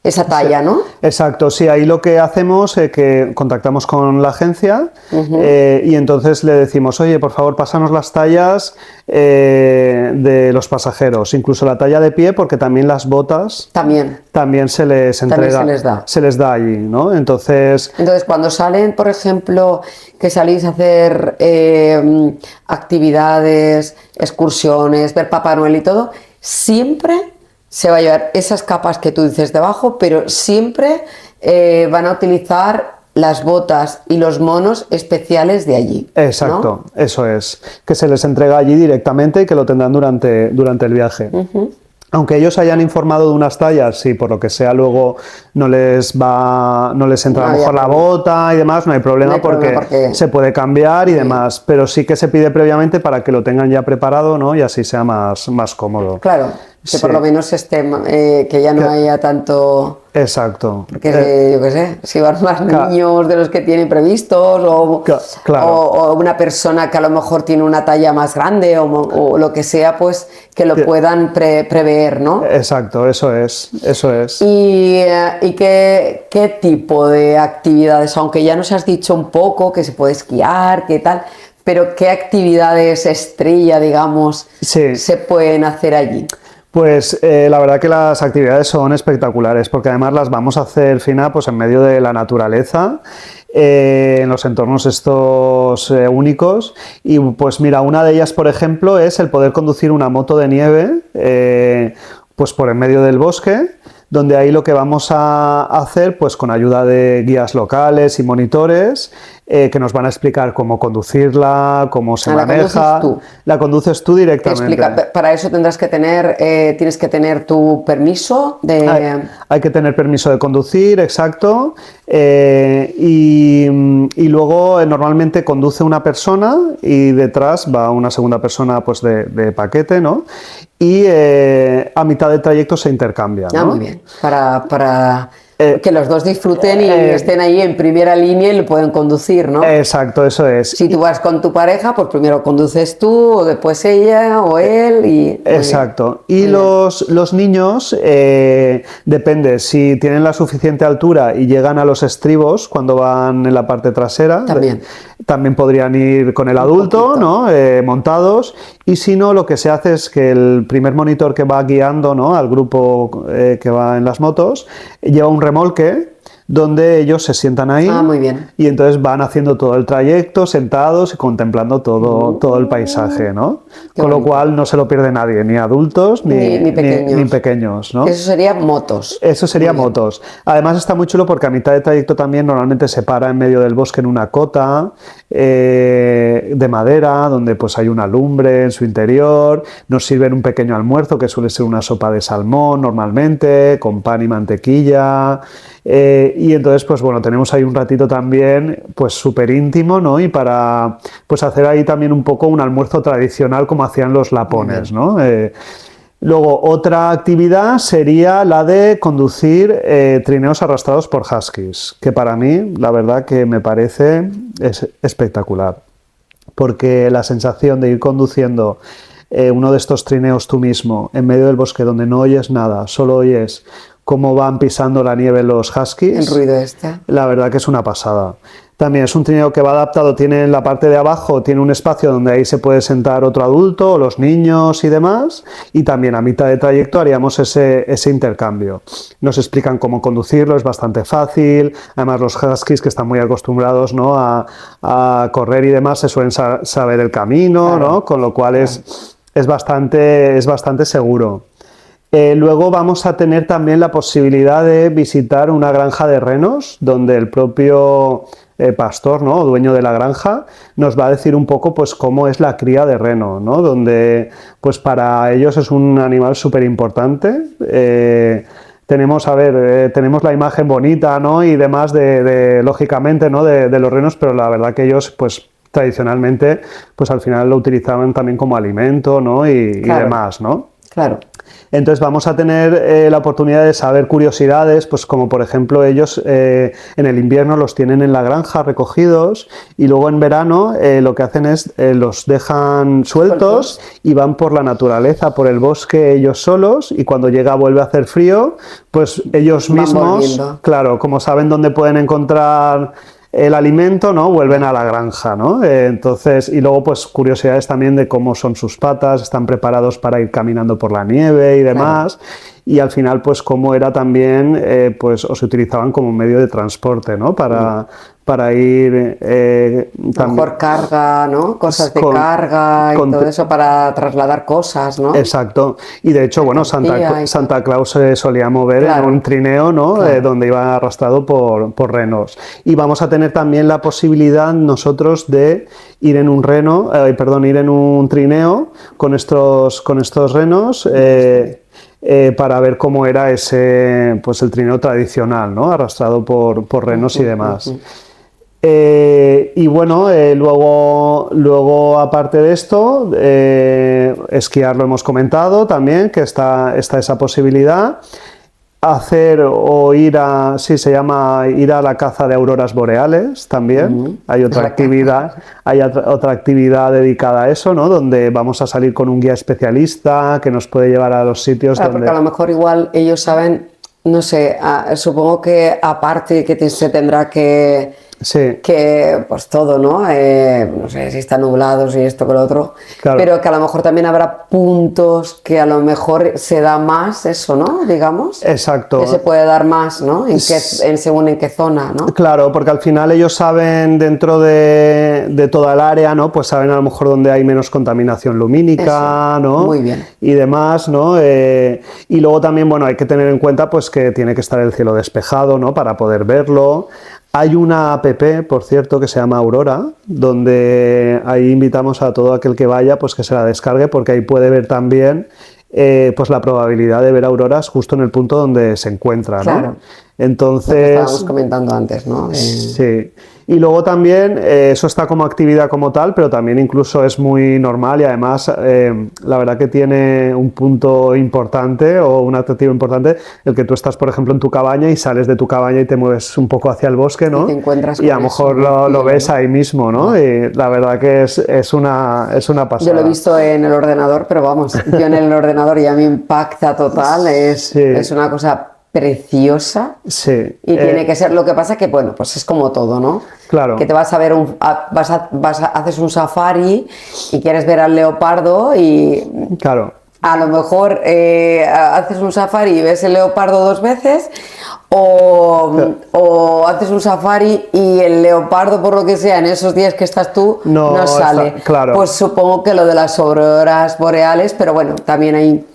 esa talla, ¿no? Exacto, sí, ahí lo que hacemos es que contactamos con la agencia y entonces le decimos, oye, por favor, pásanos las tallas de los pasajeros, incluso la talla de pie, porque también las botas también se les entrega, se les da allí, ¿no? Entonces, cuando salen, por ejemplo, que salís a hacer actividades, excursiones, ver Papá Noel y todo, siempre se va a llevar esas capas que tú dices debajo, pero siempre van a utilizar las botas y los monos especiales de allí. Exacto, ¿no? Eso es, que se les entrega allí directamente y que lo tendrán durante el viaje. Aunque ellos hayan informado de unas tallas, si por lo que sea luego no les entra a lo mejor la bota y demás, no hay problema, porque se puede cambiar y demás, pero sí que se pide previamente para que lo tengan ya preparado, ¿no? Y así sea más cómodo. Claro, que por lo menos que ya no haya tanto... Exacto. Porque yo qué sé, si van más niños de los que tienen previstos o una persona que a lo mejor tiene una talla más grande o lo que sea, pues que lo puedan prever, ¿no? Exacto, eso es. ¿Y qué tipo de actividades? Aunque ya nos has dicho un poco que se puede esquiar, qué tal, pero ¿qué actividades estrella, digamos, se pueden hacer allí? Pues la verdad que las actividades son espectaculares, porque además las vamos a hacer, Fina, pues en medio de la naturaleza, en los entornos estos únicos. Y pues mira, una de ellas, por ejemplo, es el poder conducir una moto de nieve pues por en medio del bosque, donde ahí lo que vamos a hacer, pues con ayuda de guías locales y monitores, que nos van a explicar cómo conducirla, cómo se maneja. La conduces tú directamente. Para eso tienes que tener tu permiso de... Hay que tener permiso de conducir, exacto. Y luego normalmente conduce una persona y detrás va una segunda persona pues de paquete, ¿no? Y a mitad del trayecto se intercambian, ¿no? Muy bien. Para que los dos disfruten y estén ahí en primera línea y lo pueden conducir, ¿no? Exacto, eso es. Si tú vas con tu pareja, pues primero conduces tú, o después ella o él y... Exacto. Y los niños, depende, si tienen la suficiente altura y llegan a los estribos cuando van en la parte trasera, también podrían ir con el adulto, ¿no? Montados. Y si no, lo que se hace es que el primer monitor que va guiando, ¿no? Al grupo que va en las motos, lleva un remolque donde ellos se sientan ahí y entonces van haciendo todo el trayecto sentados y contemplando todo el paisaje, ¿no? Con lo cual no se lo pierde nadie, ni adultos ni pequeños, ¿no? Eso sería motos. Eso sería motos. Además está muy chulo porque a mitad de trayecto también normalmente se para en medio del bosque en una cota de madera donde pues hay una lumbre en su interior, nos sirven un pequeño almuerzo que suele ser una sopa de salmón normalmente, con pan y mantequilla. Y entonces, pues bueno, tenemos ahí un ratito también, pues súper íntimo, ¿no? Y para, pues hacer ahí también un poco un almuerzo tradicional como hacían los lapones, ¿no? Luego, otra actividad sería la de conducir trineos arrastrados por huskies, que para mí, la verdad que me parece espectacular, porque la sensación de ir conduciendo uno de estos trineos tú mismo, en medio del bosque donde no oyes nada, solo oyes cómo van pisando la nieve los huskies. El ruido este. La verdad que es una pasada. También es un trineo que va adaptado, tiene en la parte de abajo, tiene un espacio donde ahí se puede sentar otro adulto, los niños y demás, y también a mitad de trayecto haríamos ese intercambio. Nos explican cómo conducirlo, es bastante fácil, además los huskies que están muy acostumbrados, ¿no?, a correr y demás, se suelen saber el camino, ¿no?, con lo cual es bastante seguro. Luego vamos a tener también la posibilidad de visitar una granja de renos, donde el propio pastor, ¿no?, dueño de la granja, nos va a decir un poco pues cómo es la cría de reno, ¿no?, donde pues para ellos es un animal súper importante. Tenemos la imagen bonita, ¿no?, y demás lógicamente, ¿no?, de los renos, pero la verdad que ellos pues tradicionalmente pues al final lo utilizaban también como alimento, ¿no?, y demás, ¿no? Claro. Entonces vamos a tener la oportunidad de saber curiosidades, pues como por ejemplo ellos en el invierno los tienen en la granja recogidos y luego en verano lo que hacen es los dejan sueltos y van por la naturaleza, por el bosque ellos solos, y cuando vuelve a hacer frío, pues ellos mismos, claro, como saben dónde pueden encontrar el alimento, ¿no?, vuelven a la granja, ¿no? Entonces, y luego pues curiosidades también de cómo son sus patas, están preparados para ir caminando por la nieve y demás. Claro. Y al final pues cómo era también, pues o se utilizaban como medio de transporte, ¿no?, para ir mejor carga, ¿no?, cosas de carga y todo eso para trasladar cosas, ¿no? Exacto. Y de hecho, bueno, Santa Claus se solía mover en un trineo, ¿no?, donde iba arrastrado por renos. Y vamos a tener también la posibilidad nosotros de ir en un ir en un trineo con estos renos. Para ver cómo era pues el trineo tradicional, ¿no?, arrastrado por renos y demás. Y bueno, luego aparte de esto, esquiar lo hemos comentado también, que está esa posibilidad. Ir a la caza de auroras boreales también. Hay otra actividad dedicada a eso, ¿no?, donde vamos a salir con un guía especialista que nos puede llevar a los sitios donde... Porque a lo mejor igual ellos saben, no sé, supongo que aparte que se tendrá que... Sí. Que pues todo, ¿no? No sé si están nublados y esto que lo otro, claro. Pero que a lo mejor también habrá puntos que a lo mejor se da más eso, ¿no? Digamos. Exacto. Que se puede dar más, ¿no? Según en qué zona, ¿no? Claro, porque al final ellos saben dentro de toda el área, ¿no? Pues saben a lo mejor dónde hay menos contaminación lumínica, eso. ¿No? Muy bien. Y demás, ¿no? Y luego también, bueno, hay que tener en cuenta pues que tiene que estar el cielo despejado, ¿no?, para poder verlo. Hay una app, por cierto, que se llama Aurora, donde ahí invitamos a todo aquel que vaya pues que se la descargue, porque ahí puede ver también pues la probabilidad de ver auroras justo en el punto donde se encuentra, ¿no? Claro. Entonces, lo que estábamos comentando antes, ¿no? Sí. Y luego también, eso está como actividad como tal, pero también incluso es muy normal y además la verdad que tiene un punto importante o un atractivo importante, el que tú estás, por ejemplo, en tu cabaña y sales de tu cabaña y te mueves un poco hacia el bosque, ¿no? Y te encuentras con y a lo mejor lo ves ahí mismo, ¿no? Y la verdad que es una pasada. Yo lo he visto en el ordenador, pero vamos, yo en el ordenador ya me impacta total, es una cosa preciosa. Sí. Y tiene que ser, lo que pasa que, bueno, pues es como todo, ¿no? Claro. Que te vas a ver, haces un safari y quieres ver al leopardo y... Claro. A lo mejor haces un safari y ves el leopardo 2 veces o haces un safari y el leopardo, por lo que sea, en esos días que estás tú, no sale. Claro. Pues supongo que lo de las auroras boreales, pero bueno, también hay...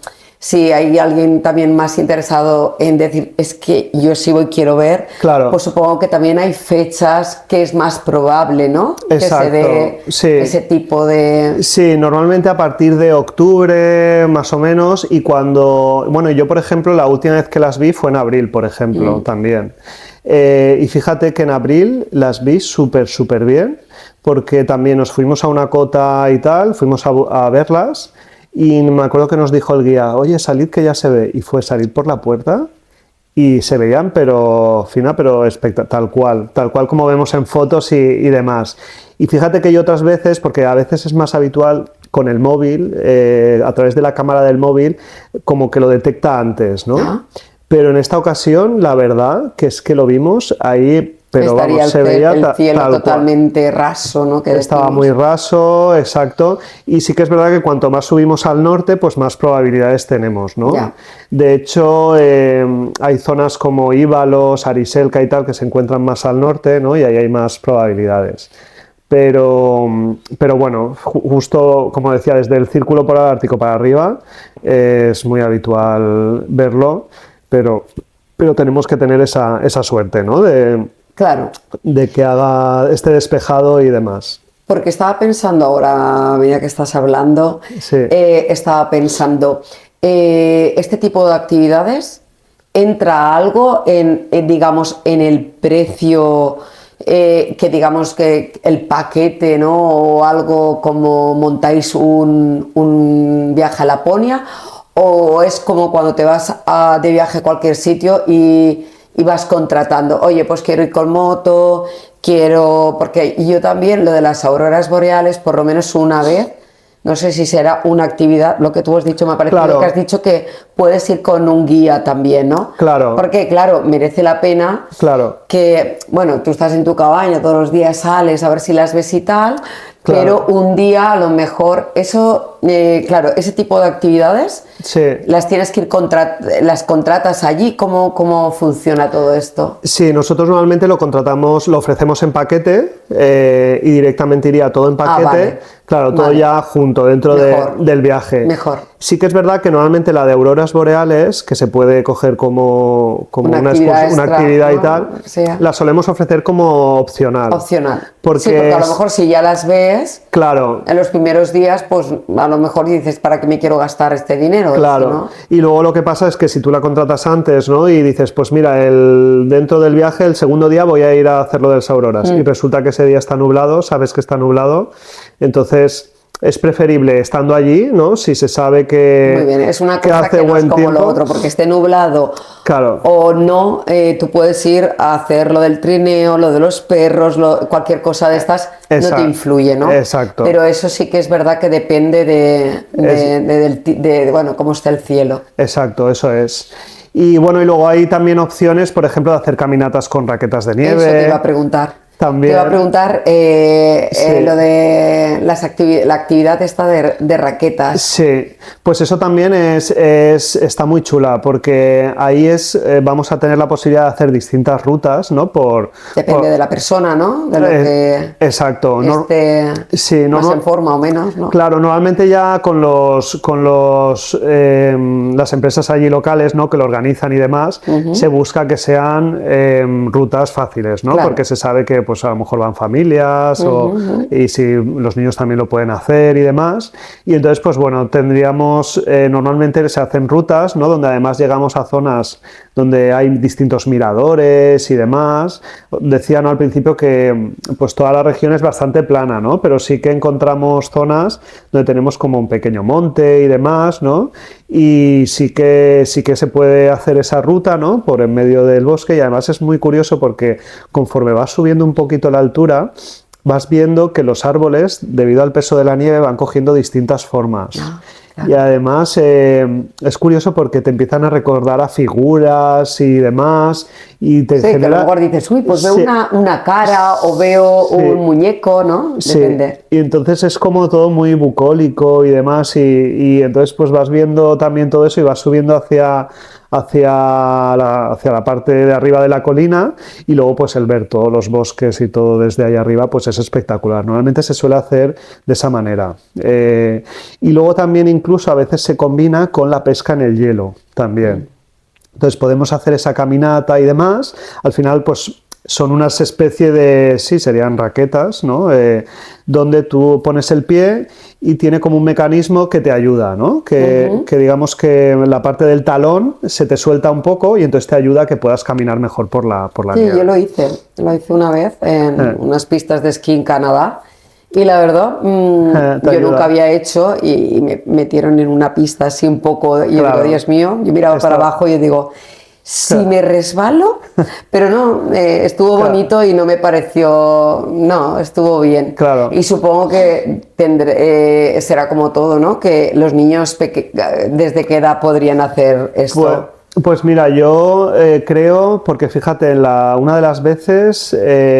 Si hay alguien también más interesado en decir, es que yo sí voy, quiero ver, claro. Pues supongo que también hay fechas que es más probable, ¿no? Exacto. Que se dé ese tipo de... Sí, normalmente a partir de octubre, más o menos, y cuando... Bueno, yo, por ejemplo, la última vez que las vi fue en abril, por ejemplo, también. Y fíjate que en abril las vi súper bien, porque también nos fuimos a una cota y tal, fuimos a verlas. Y me acuerdo que nos dijo el guía, oye, salid que ya se ve, y fue salir por la puerta y se veían, pero fina, pero tal cual como vemos en fotos y demás. Y fíjate que yo otras veces, porque a veces es más habitual con el móvil, a través de la cámara del móvil, como que lo detecta antes, ¿no? Pero en esta ocasión, la verdad, que es que lo vimos ahí, pero Estaría vamos, se veía el cielo tal cual. totalmente raso, ¿no? Que Estaba decimos. muy raso, exacto, y sí que es verdad que cuanto más subimos al norte, pues más probabilidades tenemos, ¿no? Ya. De hecho, hay zonas como Íbalos, Ariselka y tal que se encuentran más al norte, ¿no? Y ahí hay más probabilidades. Pero bueno, justo como decía, desde el círculo polar ártico para arriba es muy habitual verlo, pero tenemos que tener esa suerte, ¿no? Claro, De que esté despejado y demás. porque estaba pensando ahora, a medida que estás hablando, Sí. estaba pensando, este tipo de actividades entra algo digamos, en el precio, que digamos que el paquete, ¿no? O algo como montáis un viaje a Laponia, o es como cuando te vas de viaje a cualquier sitio y vas contratando, oye, pues quiero ir con moto, porque yo también lo de las auroras boreales, por lo menos una vez, no sé si será una actividad, lo que tú has dicho me ha parecido Claro. que has dicho que puedes ir con un guía también, ¿no? Claro. Porque claro, merece la pena Claro. que, bueno, tú estás en tu cabaña, todos los días sales a ver si las ves y tal, Claro. pero un día a lo mejor eso, claro, ese tipo de actividades Sí. las tienes que ir las contratas allí. ¿Cómo funciona todo esto? Sí, nosotros normalmente lo contratamos, lo ofrecemos en paquete y directamente iría todo en paquete. Vale. Claro, todo Vale. ya junto dentro Mejor. del viaje. Mejor. Sí que es verdad que normalmente la de auroras boreales, que se puede coger como Una una actividad una extra, actividad y ¿no? tal, O sea. la solemos ofrecer como opcional. Opcional. Porque Sí, porque a lo es- mejor si ya las ves Claro. en los primeros días, pues a lo mejor dices, ¿para qué me quiero gastar este dinero? Claro, ¿no? y luego lo que pasa es que si tú la contratas antes, ¿no? Y dices, pues mira, dentro del viaje, el segundo día voy a ir a hacer lo de las auroras, y resulta que ese día está nublado, sabes que está nublado, entonces es preferible estando allí, ¿no? Si se sabe Muy bien, es una cosa hace que no es buen como tiempo. lo otro, porque esté nublado Claro. o no, tú puedes ir a hacer lo del trineo, lo de los perros, cualquier cosa de estas no te Exacto, influye, ¿no? exacto. Pero eso sí que es verdad que depende bueno, cómo está el cielo. Exacto, eso es. Y bueno, y luego hay también opciones, por ejemplo, de hacer caminatas con raquetas de nieve. Eso te iba a preguntar. También. Te iba a preguntar Sí. lo de la actividad esta de raquetas. Sí, pues eso también está muy chula, porque ahí vamos a tener la posibilidad de hacer distintas rutas, ¿no? Depende de la persona, ¿no? De lo que exacto. esté Sí, más en forma o menos, ¿no? Claro, normalmente ya con las empresas allí locales, ¿no? Que lo organizan y demás, se busca que sean rutas fáciles, ¿no? Claro. Porque se sabe que pues a lo mejor van familias y si los niños también lo pueden hacer y demás. Y entonces, pues bueno, tendríamos, normalmente se hacen rutas, ¿no? Donde además llegamos a zonas donde hay distintos miradores y demás. Decía, ¿no? Al principio que pues toda la región es bastante plana, ¿no? Pero sí que encontramos zonas donde tenemos como un pequeño monte y demás, ¿no? Y sí que se puede hacer esa ruta, ¿no? Por en medio del bosque, y además es muy curioso porque conforme vas subiendo un poquito la altura, vas viendo que los árboles, debido al peso de la nieve, van cogiendo distintas formas. Claro. Y además es curioso porque te empiezan a recordar a figuras y demás, y te Sí, que a lo genera... mejor dices, uy, pues veo Sí. una cara o veo Sí. un muñeco, ¿no? Sí, Depende. y entonces es como todo muy bucólico y demás, y entonces pues vas viendo también todo eso y vas subiendo hacia la parte de arriba de la colina, y luego pues el ver todos los bosques y todo desde ahí arriba pues es espectacular. Normalmente se suele hacer de esa manera. Y luego también incluso a veces se combina con la pesca en el hielo también. Entonces podemos hacer esa caminata y demás. Al final pues son unas especie de, sí, serían raquetas, ¿no? Donde tú pones el pie y tiene como un mecanismo que te ayuda, ¿no? Que digamos que la parte del talón se te suelta un poco y entonces te ayuda a que puedas caminar mejor por la Sí, nieve. yo lo hice una vez en unas pistas de esquí en Canadá. Y la verdad, Te yo ayuda. nunca había hecho y me metieron en una pista así un poco, y yo Claro. digo, Dios mío, yo miraba para abajo y yo digo, si Claro. me resbalo, pero no, estuvo Claro. bonito y no me pareció, no, estuvo bien. Claro. Y supongo que será como todo, ¿no? Que los niños, ¿desde qué edad podrían hacer esto? Pues mira, yo creo, porque fíjate, una de las veces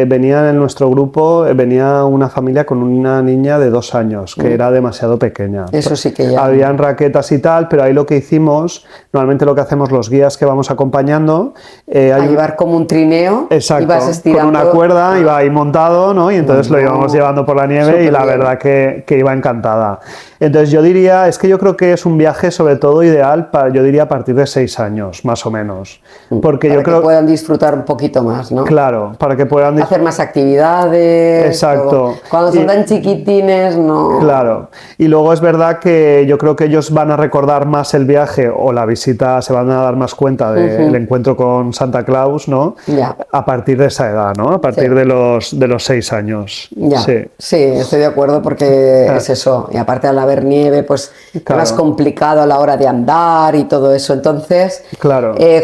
venía en nuestro grupo, venía una familia con una niña de 2 años, que era demasiado pequeña. Eso sí que ya. Habían raquetas y tal, pero ahí lo que hicimos, normalmente lo que hacemos los guías que vamos acompañando... a llevar como un trineo, exacto, ibas estirando... con una cuerda, iba ahí montado, ¿no? Y entonces lo íbamos llevando por la nieve y la bien. verdad que iba encantada. Entonces yo diría, es que yo creo que es un viaje sobre todo ideal para, yo diría, a partir de 6 años, más o menos. Porque para yo creo que puedan disfrutar un poquito más, ¿no? Claro, para que puedan hacer más actividades. Exacto. Todo. Cuando son tan chiquitines, no... Claro. Y luego es verdad que yo creo que ellos van a recordar más el viaje o la visita, se van a dar más cuenta del encuentro con Santa Claus, ¿no? Ya. A partir de esa edad, ¿no? A partir de los 6 años. Ya. Sí, estoy de acuerdo porque es eso. Y aparte al haber nieve, pues es más complicado a la hora de andar y todo eso. Entonces,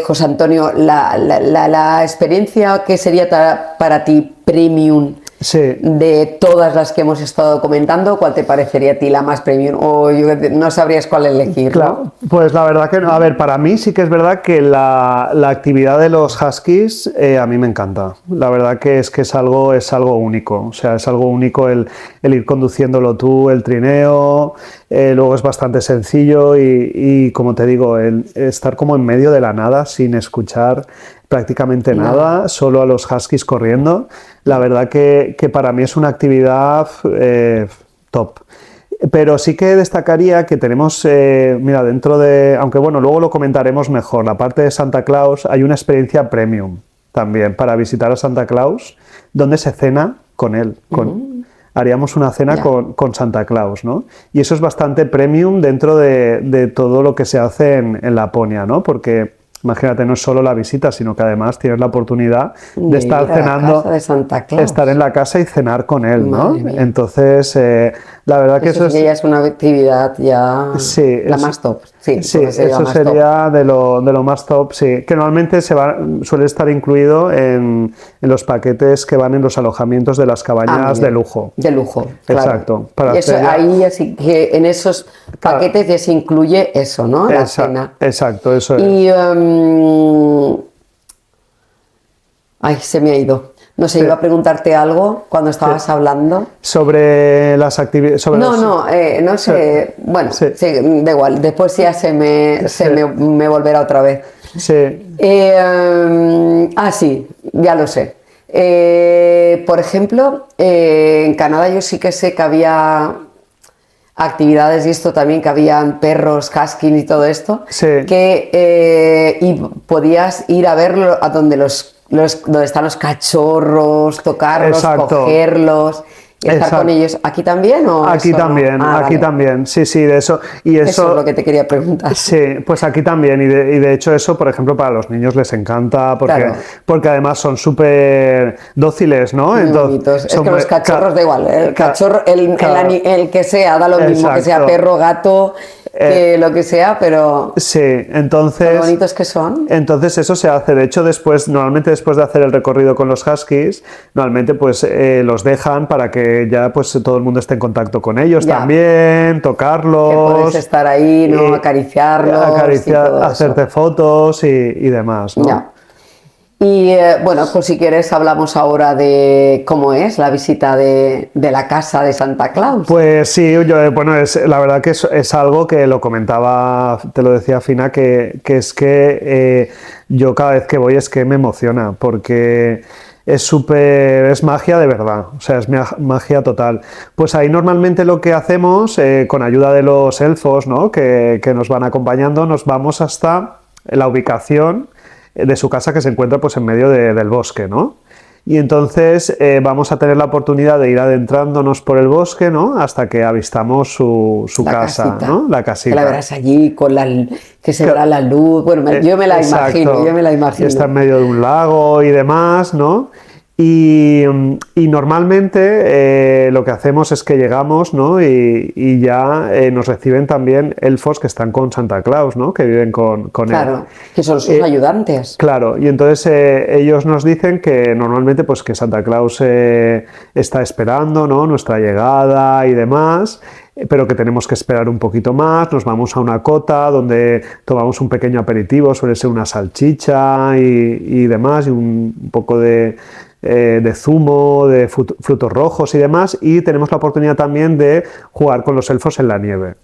José Antonio, la experiencia que sería para ti premium de todas las que hemos estado comentando, ¿cuál te parecería a ti la más premium? O no sabrías cuál elegir, claro, ¿no? Pues la verdad que no. A ver, para mí sí que es verdad que la actividad de los huskies a mí me encanta. La verdad que es algo único. O sea, es algo único el ir conduciéndolo tú, el trineo. Luego es bastante sencillo y como te digo, el estar como en medio de la nada sin escuchar prácticamente nada, solo a los huskies corriendo. La verdad que para mí es una actividad top. Pero sí que destacaría que tenemos, mira, dentro de, aunque bueno, luego lo comentaremos mejor, la parte de Santa Claus, hay una experiencia premium también para visitar a Santa Claus, donde se cena con él, haríamos una cena con Santa Claus, ¿no? Y eso es bastante premium dentro de todo lo que se hace en Laponia, ¿no? Porque imagínate, no es solo la visita, sino que además tienes la oportunidad de estar cenando, de Santa Claus. Estar en la casa y cenar con él, ¿no? Entonces, la verdad que eso ya es una actividad ya la más top. Sí, eso sería de lo más top, sí. Que normalmente suele estar incluido en los paquetes que van en los alojamientos de las cabañas de lujo. De lujo, claro. Exacto. Y eso, ahí así que en esos paquetes ya se incluye eso, ¿no? La cena. Exacto, eso es. Y ay, se me ha ido. No sé, iba a preguntarte alro cuando estabas hablando. Sobre las actividades. No sé. Bueno, da igual. Después ya se me volverá otra vez. Sí. Sí, ya lo sé. Por ejemplo, en Canadá yo sí que sé que había actividades y esto también, que habían perros, husky y todo esto, y podías ir a verlo a donde están los cachorros, tocarlos, cogerlos, estar con ellos. ¿Aquí también? Aquí también, también, sí, de eso. Y eso es lo que te quería preguntar. Sí, pues aquí también, y de hecho eso, por ejemplo, para los niños les encanta, porque además son súper dóciles, ¿no? Muy bonitos. Es que los cachorros da igual, el cachorro, el que sea, da lo mismo, que sea perro, gato, que lo que sea, pero... Sí, entonces... Lo bonitos que son. Entonces eso se hace, de hecho normalmente después de hacer el recorrido con los huskies, normalmente pues los dejan para que ya pues todo el mundo esté en contacto con ellos también, tocarlos... Que puedes estar ahí, ¿no? Acariciarlos y todo hacerte fotos y demás, ¿no? Ya. Y bueno, pues si quieres hablamos ahora de cómo es la visita de la casa de Santa Claus. Pues sí, la verdad que es algo que lo comentaba, te lo decía Fina, que es que yo cada vez que voy es que me emociona, porque es magia de verdad, o sea, es magia total. Pues ahí normalmente lo que hacemos, con ayuda de los elfos, ¿no? que nos van acompañando, nos vamos hasta la ubicación de su casa, que se encuentra pues en medio del bosque, ¿no? Y entonces vamos a tener la oportunidad de ir adentrándonos por el bosque, ¿no? Hasta que avistamos su casa, casita, ¿no? La casita. Que la verás allí, que se verá la luz. Bueno, yo me la imagino. Está en medio de un lago y demás, ¿no? Y normalmente lo que hacemos es que llegamos, ¿no? y ya nos reciben también elfos que están con Santa Claus, ¿no? Que viven con él. Claro, que son sus ayudantes. Claro, y entonces ellos nos dicen que normalmente pues que Santa Claus está esperando, ¿no? Nuestra llegada y demás. pero que tenemos que esperar un poquito más. Nos vamos a una cota donde tomamos un pequeño aperitivo, suele ser una salchicha y demás, y un poco de zumo, de frutos rojos y demás, y tenemos la oportunidad también de jugar con los elfos en la nieve.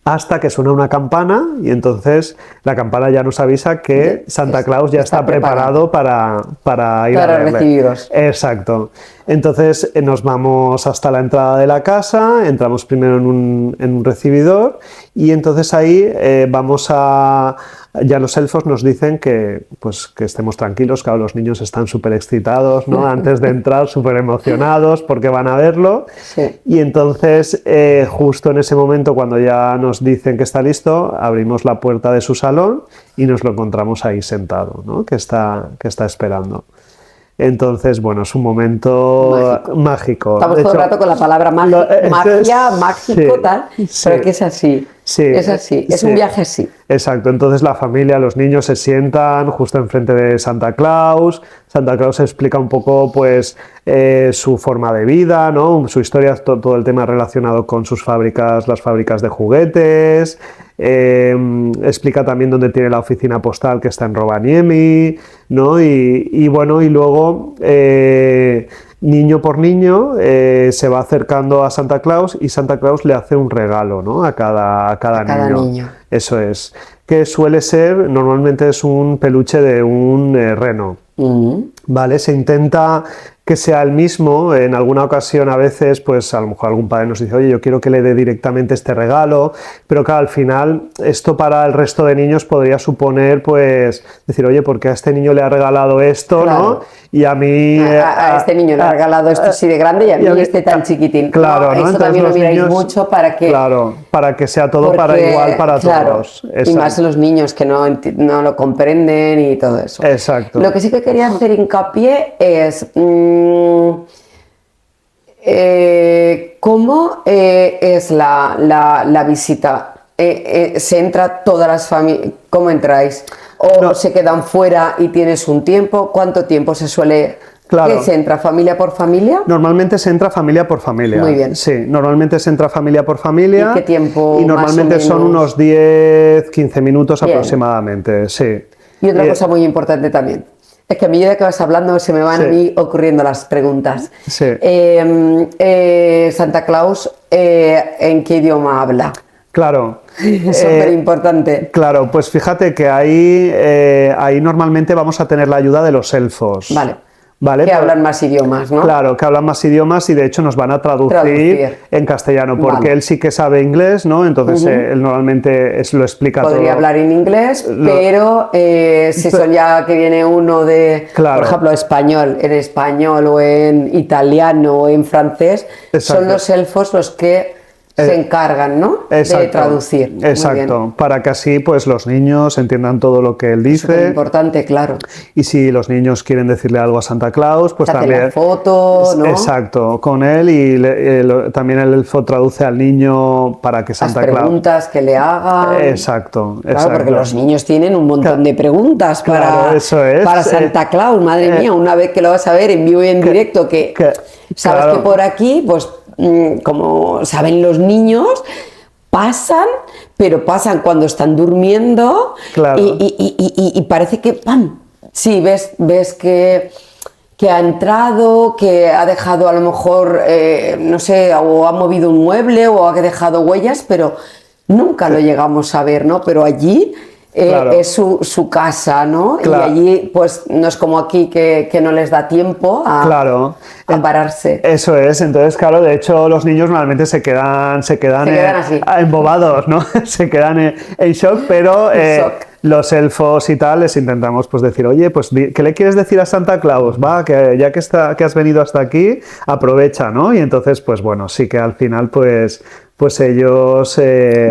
Hasta que suena una campana y entonces la campana ya nos avisa que Santa Claus ya está preparado para ir a verle. Recibiros. Exacto. Entonces nos vamos hasta la entrada de la casa, entramos primero en un recibidor y entonces ahí ya los elfos nos dicen que estemos tranquilos, claro, los niños están súper excitados, ¿no? Antes de entrar, súper emocionados porque van a verlo. Sí. Y entonces, justo en ese momento, cuando ya nos dicen que está listo, abrimos la puerta de su salón y nos lo encontramos ahí sentado, ¿no? Que está esperando. Entonces, bueno, es un momento mágico. Estamos de todo hecho, el rato con la palabra magia, mágico, sí, tal, sí. pero que es así. Sí, es así, es un viaje así. Exacto, entonces la familia, los niños se sientan justo enfrente de Santa Claus. Santa Claus explica un poco pues su forma de vida, ¿no? Su historia, todo el tema relacionado con sus fábricas, las fábricas de juguetes. Explica también dónde tiene la oficina postal, que está en Rovaniemi, ¿no? Y bueno, y luego niño por niño se va acercando a Santa Claus y Santa Claus le hace un regalo, ¿no? a cada niño. Eso es. Que suele ser, normalmente es un peluche de un reno. ¿Vale? Se intenta que sea el mismo. En alguna ocasión, a veces, pues a lo mejor algún padre nos dice, oye, yo quiero que le dé directamente este regalo, pero claro, al final esto para el resto de niños podría suponer, pues, decir, oye, ¿por qué a este niño le ha regalado esto, claro, ¿no? Y a mí... A este niño le ha regalado esto así de grande y a mí este tan chiquitín. Claro, ¿no? Eso también lo miráis mucho para que... Claro, para que sea todo para igual para todos. Exacto. Y más los niños que no lo comprenden y todo eso. Exacto. Lo que sí que quería hacer hincapié es... ¿cómo es la visita? ¿Se entra todas las familias? ¿Cómo entráis? ¿O se quedan fuera y tienes un tiempo? ¿Cuánto tiempo se suele...? Claro. ¿Qué se entra? ¿Familia por familia? Normalmente se entra familia por familia. Muy bien. Sí, normalmente se entra familia por familia. ¿Y qué tiempo? Y normalmente más o son menos? unos 10-15 minutos Bien. Aproximadamente, sí. Y otra cosa muy importante también. Es que a medida que vas hablando se me van a mí ocurriendo las preguntas. Sí. Santa Claus, ¿en qué idioma habla? Claro. Es súper importante. Claro, pues fíjate que ahí normalmente vamos a tener la ayuda de los elfos. Vale, que hablan más idiomas, ¿no? Claro, que hablan más idiomas y de hecho nos van a traducir en castellano, porque él sí que sabe inglés, ¿no? Entonces él normalmente lo explica todo. Podría hablar en inglés, pero si son ya que viene uno de, por ejemplo, español, en español o en italiano o en francés, son los elfos los que se encargan, ¿no? Exacto, de traducir. Exacto, para que así pues los niños entiendan todo lo que él dice. Es importante, claro. Y si los niños quieren decirle algo a Santa Claus, pues también... la foto, ¿no? Exacto, con él y también el elfo traduce al niño para que Santa Claus... Las preguntas que le haga. Exacto. Claro, porque los niños tienen un montón de preguntas para Santa Claus, madre mía, una vez que lo vas a ver en vivo y en directo, sabes que por aquí, pues como saben los niños, pasan, pero pasan cuando están durmiendo y parece que ¡pam! Sí, ves que ha entrado, que ha dejado a lo mejor, no sé, o ha movido un mueble o ha dejado huellas, pero nunca lo llegamos a ver, ¿no? Pero allí... es su casa, ¿no? Y allí, pues, no es como aquí que no les da tiempo a pararse. Eso es, entonces, claro, de hecho, los niños normalmente se quedan embobados, ¿no? Se quedan en shock, pero los elfos y tal les intentamos pues decir, oye, pues, ¿qué le quieres decir a Santa Claus? Va, que ya que has venido hasta aquí, aprovecha, ¿no? Y entonces, pues bueno, sí que al final, pues ellos...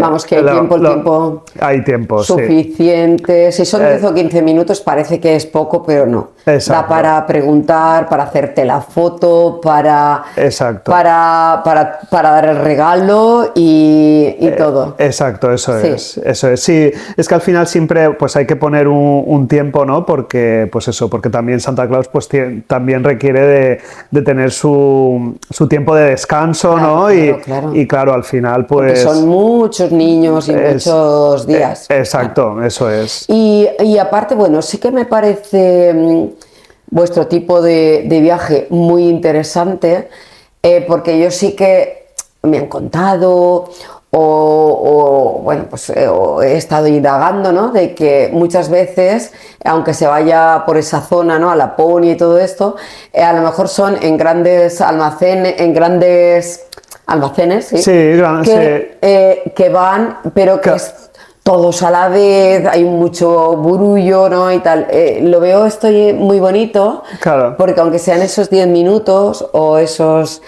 Vamos, que hay tiempo hay tiempo, suficiente. Si son 10 o 15 minutos parece que es poco, pero no. Exacto. Da para preguntar, para hacerte la foto, para dar el regalo y todo. Exacto, eso es. Sí, es que al final siempre pues hay que poner un tiempo, ¿no? Porque también Santa Claus pues también requiere de tener su tiempo de descanso, ¿no? Y claro, al final final, Porque pues... son muchos niños y muchos días. Exacto, eso es. Y aparte, bueno, sí que me parece vuestro tipo de viaje muy interesante, porque yo sí que me han contado bueno, pues o he estado indagando, ¿no? De que muchas veces, aunque se vaya por esa zona, ¿no? A Laponia y todo esto, a lo mejor son en grandes almacenes, ¿sí? Sí, que van, pero que es todos a la vez, hay mucho burullo, ¿no? Y tal. Lo veo esto muy bonito, claro. porque aunque sean esos 10 minutos o esos...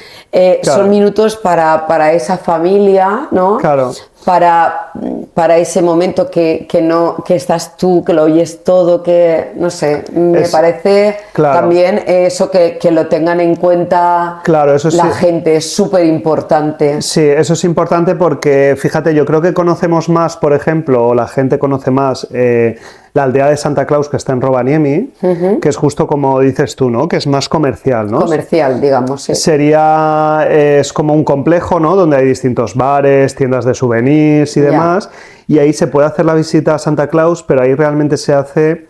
son minutos para esa familia, ¿no? Claro. Para ese momento que estás tú, que lo oyes todo, que no sé, me parece también eso que lo tengan en cuenta la gente, es súper importante. Sí, eso es importante porque, fíjate, yo creo que conocemos más, por ejemplo, o la gente conoce más la aldea de Santa Claus que está en Rovaniemi, que es justo como dices tú, ¿no? Que es más comercial, ¿no? Comercial, digamos, sí. Es como un complejo, ¿no? Donde hay distintos bares, tiendas de souvenirs y demás, y ahí se puede hacer la visita a Santa Claus, pero ahí realmente se hace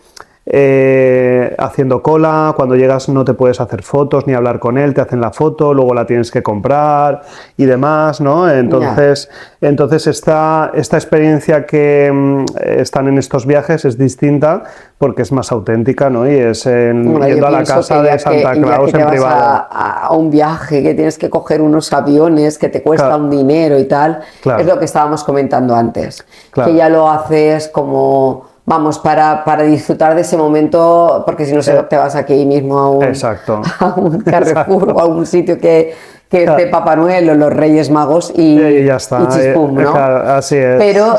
haciendo cola. Cuando llegas no te puedes hacer fotos ni hablar con él, te hacen la foto, luego la tienes que comprar y demás, ¿no? Entonces esta experiencia que están en estos viajes es distinta porque es más auténtica, ¿no? Y es yendo a la casa de Santa Claus en privado. A un viaje que tienes que coger unos aviones que te cuesta un dinero y tal, es lo que estábamos comentando antes, que ya lo haces como... Vamos, para disfrutar de ese momento, porque si no te vas aquí mismo a un Carrefour o a un sitio que esté Papá Noel o los Reyes Magos y ya está. Y chispum, ¿no? Así es. Pero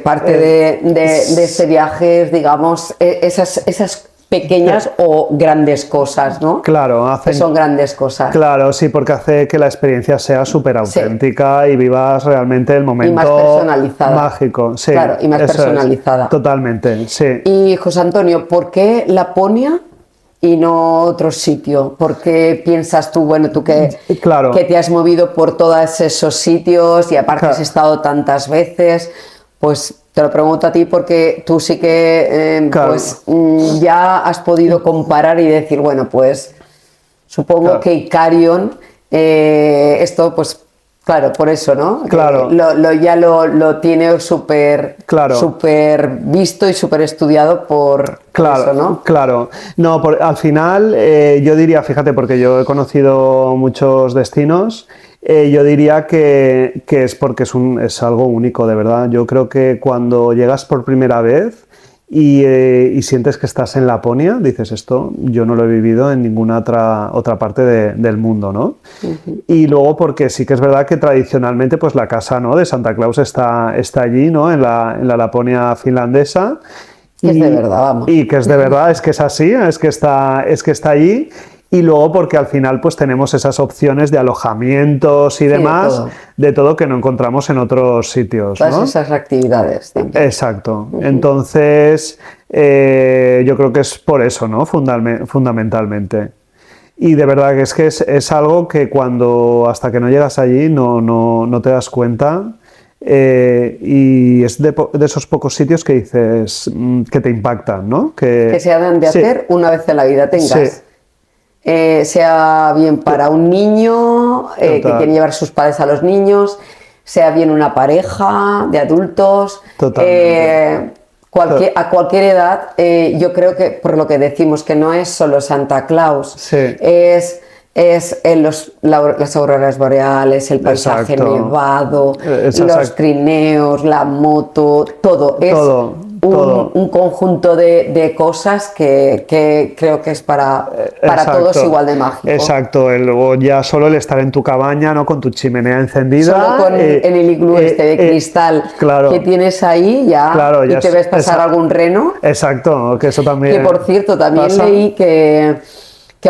parte de este viaje es, digamos, esas pequeñas o grandes cosas, ¿no? Claro, que son grandes cosas. Claro, sí, porque hace que la experiencia sea súper auténtica y vivas realmente el momento y más personalizada. Mágico. Sí, claro, y más personalizada. Totalmente, sí. Y José Antonio, ¿por qué Laponia y no otro sitio? ¿Por qué piensas tú, bueno, tú que te has movido por todos esos sitios y aparte has estado tantas veces, pues... Te lo pregunto a ti porque tú sí que ya has podido comparar y decir, bueno, pues supongo que Icarion, esto pues claro, por eso, ¿no? Claro. Ya lo tiene súper visto y súper estudiado por eso, ¿no? Claro. No, al final yo diría, fíjate, porque yo he conocido muchos destinos. Yo diría que es porque es algo único, de verdad. Yo creo que cuando llegas por primera vez y sientes que estás en Laponia, dices, esto yo no lo he vivido en ninguna otra parte del mundo, ¿no? Y luego porque sí que es verdad que tradicionalmente pues la casa, ¿no? de Santa Claus está allí, ¿no? en la Laponia finlandesa. Que es de verdad, vamos. Y que es de verdad, es que es así, es que está allí. Y luego porque al final pues tenemos esas opciones de alojamientos y demás, de todo que no encontramos en otros sitios. Todas esas actividades. También. Exacto. Entonces, yo creo que es por eso, ¿no? Fundamentalmente. Y de verdad que es algo que hasta que no llegas allí no te das cuenta. Y es de esos pocos sitios que dices que te impactan, ¿no? Que se han de hacer una vez en la vida tengas. Sí. Sea bien para un niño que quiere llevar sus padres a los niños, sea bien una pareja de adultos, a cualquier edad. Yo creo que por lo que decimos que no es solo Santa Claus, es las auroras boreales, el paisaje nevado, los trineos, la moto, todo. Un conjunto de cosas que creo que es para todos igual de mágico. Exacto, ya solo el estar en tu cabaña, ¿no? Con tu chimenea encendida. Solo en el iglú de cristal que tienes ahí y te ves pasar algún reno. Exacto, que eso también. Que por cierto, también leí que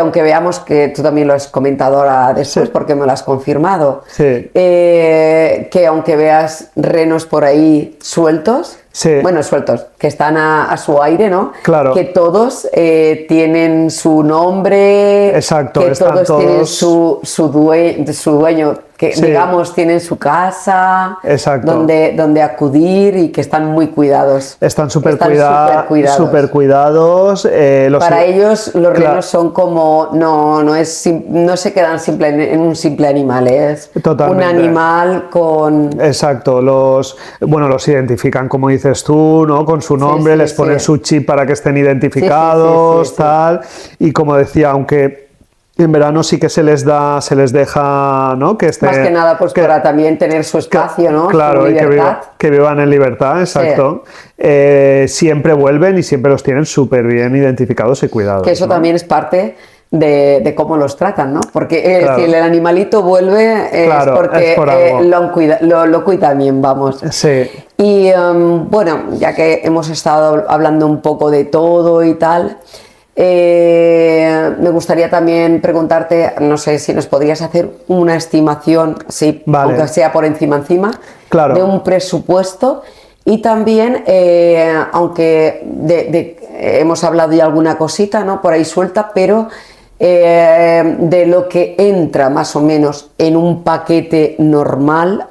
aunque veamos que tú también lo has comentado ahora después porque me lo has confirmado, que aunque veas renos por ahí sueltos, que están a su aire, ¿no? Claro. Que todos tienen su nombre, exacto, que todos tienen su dueño. que Sí. digamos tienen su casa, Exacto. donde acudir y que están muy cuidados. Están súper Están cuidados. supercuidados. Para ellos los Claro. renos son como, no se quedan en un simple animal, es Totalmente. un animal con... Exacto, los identifican como dices tú, ¿no? Con su nombre, sí, les ponen sí. su chip para que estén identificados, Sí. tal, y como decía, aunque en verano sí que se les deja, ¿no? Que Más que nada, pues para también tener su espacio, ¿no? Claro, Su y libertad. que vivan en libertad, exacto. Siempre vuelven y siempre los tienen súper bien identificados y cuidados. Que eso ¿no? también es parte de cómo los tratan, ¿no? Porque Claro. si el animalito vuelve Claro, es porque es por algo. lo cuida bien, vamos. Sí. Y bueno, ya que hemos estado hablando un poco de todo y tal, me gustaría también preguntarte, no sé si nos podrías hacer una estimación, sí, Vale. aunque sea por encima, Claro. de un presupuesto y también, aunque hemos hablado ya alguna cosita, ¿no? Por ahí suelta, pero de lo que entra más o menos en un paquete normal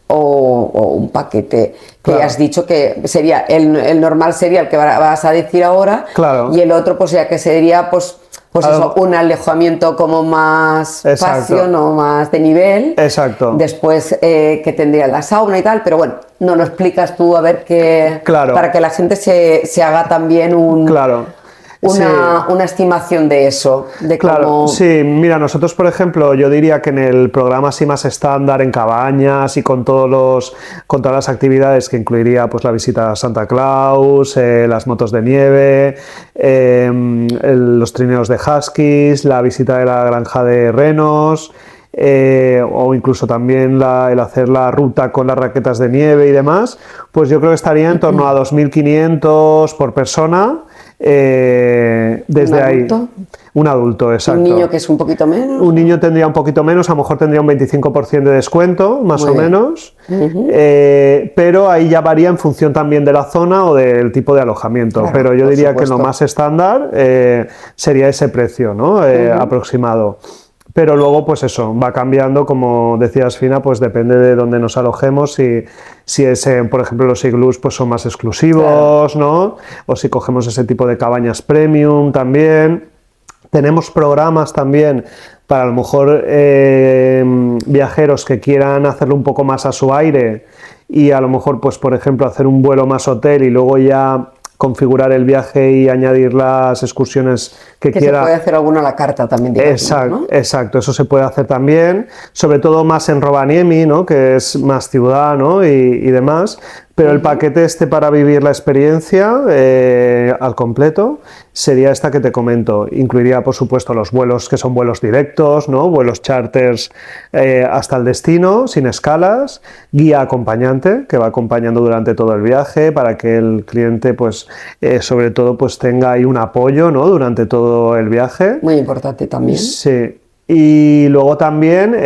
o un paquete que Claro. has dicho que sería el normal sería el que vas a decir ahora, Claro. y el otro pues ya que sería pues Algo- eso, un alojamiento como más Exacto. fashion o más de nivel. Exacto. Después que tendría la sauna y tal, pero bueno, no lo explicas tú a ver qué, Claro. para que la gente se haga también Claro. Sí. una estimación de eso, de Claro, cómo... sí, mira, nosotros por ejemplo, yo diría que en el programa así más estándar, en cabañas y con todas las actividades que incluiría pues la visita a Santa Claus, las motos de nieve, los trineos de huskies, la visita de la granja de renos, o incluso también el hacer la ruta con las raquetas de nieve y demás, pues yo creo que estaría en torno a 2.500 por persona. Desde ¿Un ahí. adulto? Un adulto, exacto. Un niño que es un poquito menos. Un niño tendría un poquito menos, a lo mejor tendría un 25% de descuento, más Muy o bien. menos, pero ahí ya varía en función también de la zona o del tipo de alojamiento. Claro, pero yo por diría que supuesto. lo más estándar sería ese precio, ¿no? Aproximado. Pero luego, pues eso, va cambiando, como decías, Fina, pues depende de dónde nos alojemos, si es, por ejemplo, los iglús pues son más exclusivos, ¿no? O si cogemos ese tipo de cabañas premium también. Tenemos programas también para a lo mejor viajeros que quieran hacerlo un poco más a su aire y a lo mejor, pues por ejemplo, hacer un vuelo más hotel y luego ya configurar el viaje y añadir las excursiones que quiera. Se puede hacer alguno a la carta también, digamos, Exacto, ¿no? exacto, eso se puede hacer también, sobre todo más en Rovaniemi, ¿no? Que es más ciudad, ¿no? y demás, pero el paquete para vivir la experiencia al completo sería esta que te comento. Incluiría, por supuesto, los vuelos que son vuelos directos, ¿no? Vuelos charters hasta el destino, sin escalas, guía acompañante que va acompañando durante todo el viaje para que el cliente, pues, sobre todo, pues tenga ahí un apoyo, ¿no? Durante todo el viaje. Muy importante también. Sí. Y luego también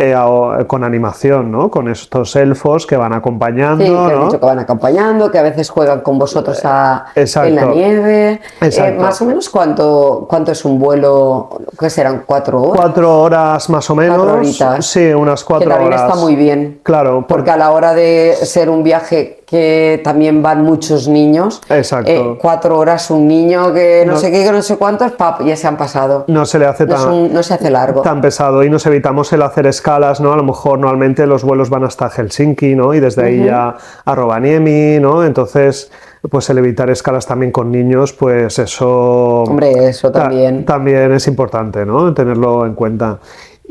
con animación, ¿no? Con estos elfos que van acompañando, Sí, que has ¿no? dicho que van acompañando, que a veces juegan con vosotros Exacto. en la nieve. Exacto. Más o menos, ¿cuánto es un vuelo? ¿Qué serán? ¿4 horas? 4 horas más o menos. 4 horitas. Sí, unas 4 Que también horas. está muy bien. Claro, Porque a la hora de ser un viaje que también van muchos niños, Exacto. 4 horas un niño que no No- sé qué, que no sé cuántos, ya se han pasado. no se le hace No se hace largo. tan pesado y nos evitamos el hacer escalas, ¿no? A lo mejor normalmente los vuelos van hasta Helsinki, ¿no? Y desde ahí ya a Rovaniemi, ¿no? Entonces, pues el evitar escalas también con niños, pues eso... Hombre, eso también. También es importante, ¿no? Tenerlo en cuenta.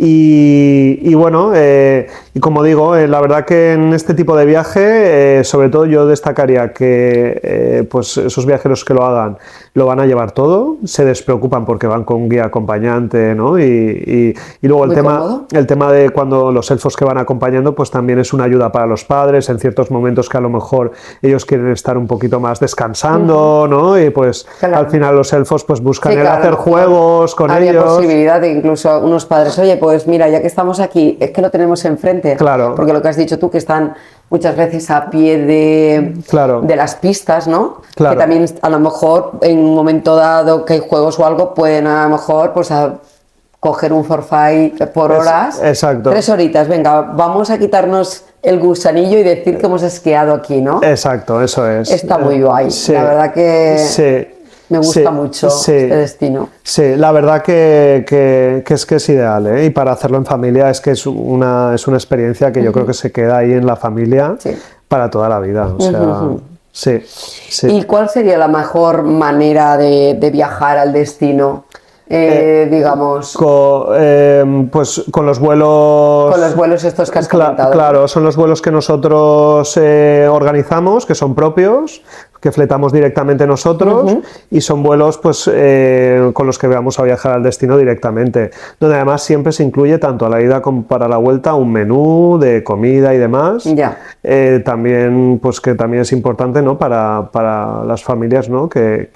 Y bueno, y como digo, la verdad que en este tipo de viaje, sobre todo yo destacaría que pues esos viajeros que lo hagan lo van a llevar todo, se despreocupan porque van con un guía acompañante, ¿no? Y luego Muy cómodo. el tema de cuando los elfos que van acompañando, pues también es una ayuda para los padres en ciertos momentos que a lo mejor ellos quieren estar un poquito más descansando, ¿no? Y pues Claro. al final los elfos pues buscan Sí, el claro, hacer a lo mejor juegos con había ellos. posibilidad de incluso unos padres, oye, pues mira, ya que estamos aquí, es que lo tenemos enfrente. Claro. Porque lo que has dicho tú, que están muchas veces a pie de, Claro. de las pistas, ¿no? Claro. Que también a lo mejor en un momento dado que hay juegos o algo, pueden a lo mejor pues coger un forfait por horas. Exacto. 3 horitas, venga, vamos a quitarnos el gusanillo y decir que hemos esquiado aquí, ¿no? Exacto, eso es. Está muy guay. Sí, La verdad que sí, me gusta sí, mucho sí. este destino. Sí, la verdad que es ideal, ¿eh? Y para hacerlo en familia es que es una experiencia que yo creo que se queda ahí en la familia Sí. para toda la vida. O sea, sí, sí. ¿Y cuál sería la mejor manera de viajar al destino? Digamos, Pues con los vuelos... con los vuelos estos que has comentado. Claro, son los vuelos que nosotros organizamos, que son propios, que fletamos directamente nosotros, y son vuelos pues con los que vamos a viajar al destino directamente, donde además siempre se incluye tanto a la ida como para la vuelta un menú de comida y demás. Ya. También, pues que también es importante, ¿no? Para las familias, ¿no? Que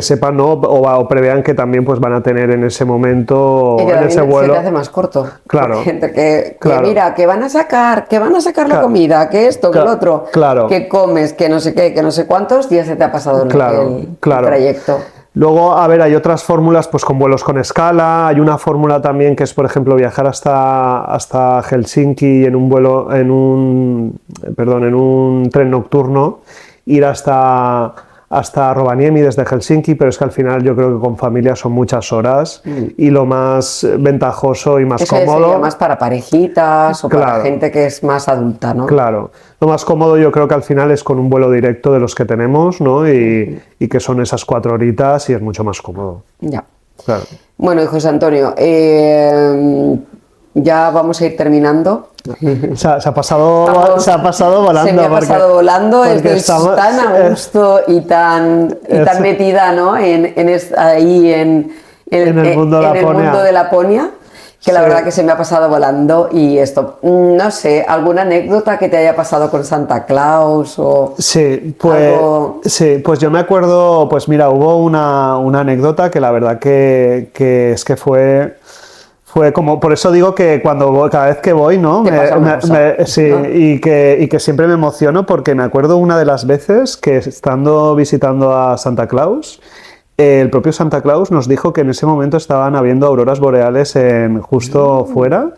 sepan, ¿no? o prevean que también pues van a tener en ese momento, Y que en ese también vuelo. se te hace más corto. Claro. Porque gente que Claro. mira, que van a sacar la Claro. comida, que esto, que Claro. lo otro, Claro. que comes, que no sé qué, que no sé cuántos, ya se te ha pasado Claro, el claro. trayecto. Luego, a ver, hay otras fórmulas pues con vuelos con escala. Hay una fórmula también que es, por ejemplo, viajar hasta Helsinki en un tren nocturno, ir hasta Rovaniemi desde Helsinki, pero es que al final yo creo que con familia son muchas horas y lo más ventajoso y más Eso cómodo. sería más para parejitas o para Claro. gente que es más adulta, ¿no? Claro, lo más cómodo yo creo que al final es con un vuelo directo de los que tenemos, ¿no? Y que son esas 4 horitas y es mucho más cómodo. Ya. Claro. Bueno, y José Antonio, ya vamos a ir terminando. Se ha pasado volando. Se me ha pasado volando, porque estoy tan a gusto y tan metida, ¿no? Ahí en el mundo de Laponia. mundo de Laponia, que la Sí. verdad que se me ha pasado volando. Y esto, no sé, ¿alguna anécdota que te haya pasado con Santa Claus o Sí, algo? pues yo me acuerdo, pues mira, hubo una anécdota que la verdad que es que fue como, por eso digo que cada vez que voy, ¿no? Te pasa una cosa, Sí, ¿no? y que siempre me emociono porque me acuerdo una de las veces que estando visitando a Santa Claus, el propio Santa Claus nos dijo que en ese momento estaban habiendo auroras boreales justo fuera.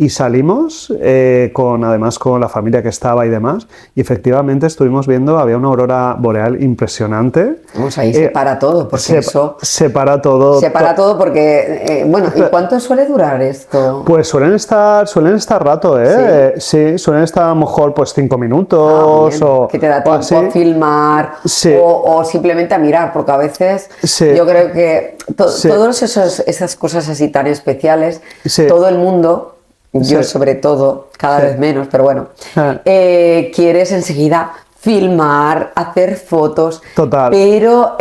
Y salimos, además con la familia que estaba y demás, y efectivamente estuvimos viendo, había una aurora boreal impresionante. Vamos, ahí se para todo, porque eso Se para todo. se para todo porque, bueno, ¿y cuánto suele durar esto? Pues suelen estar rato, ¿eh? Sí, suelen estar a lo mejor pues 5 minutos Bien, o... que te da o tiempo así. a filmar Sí. o simplemente a mirar, porque a veces Sí. yo creo que Sí. todas esas cosas así tan especiales, Sí. todo el mundo, yo Sí. sobre todo, cada Sí. vez menos, pero bueno, Ah. quieres enseguida filmar, hacer fotos, Total. pero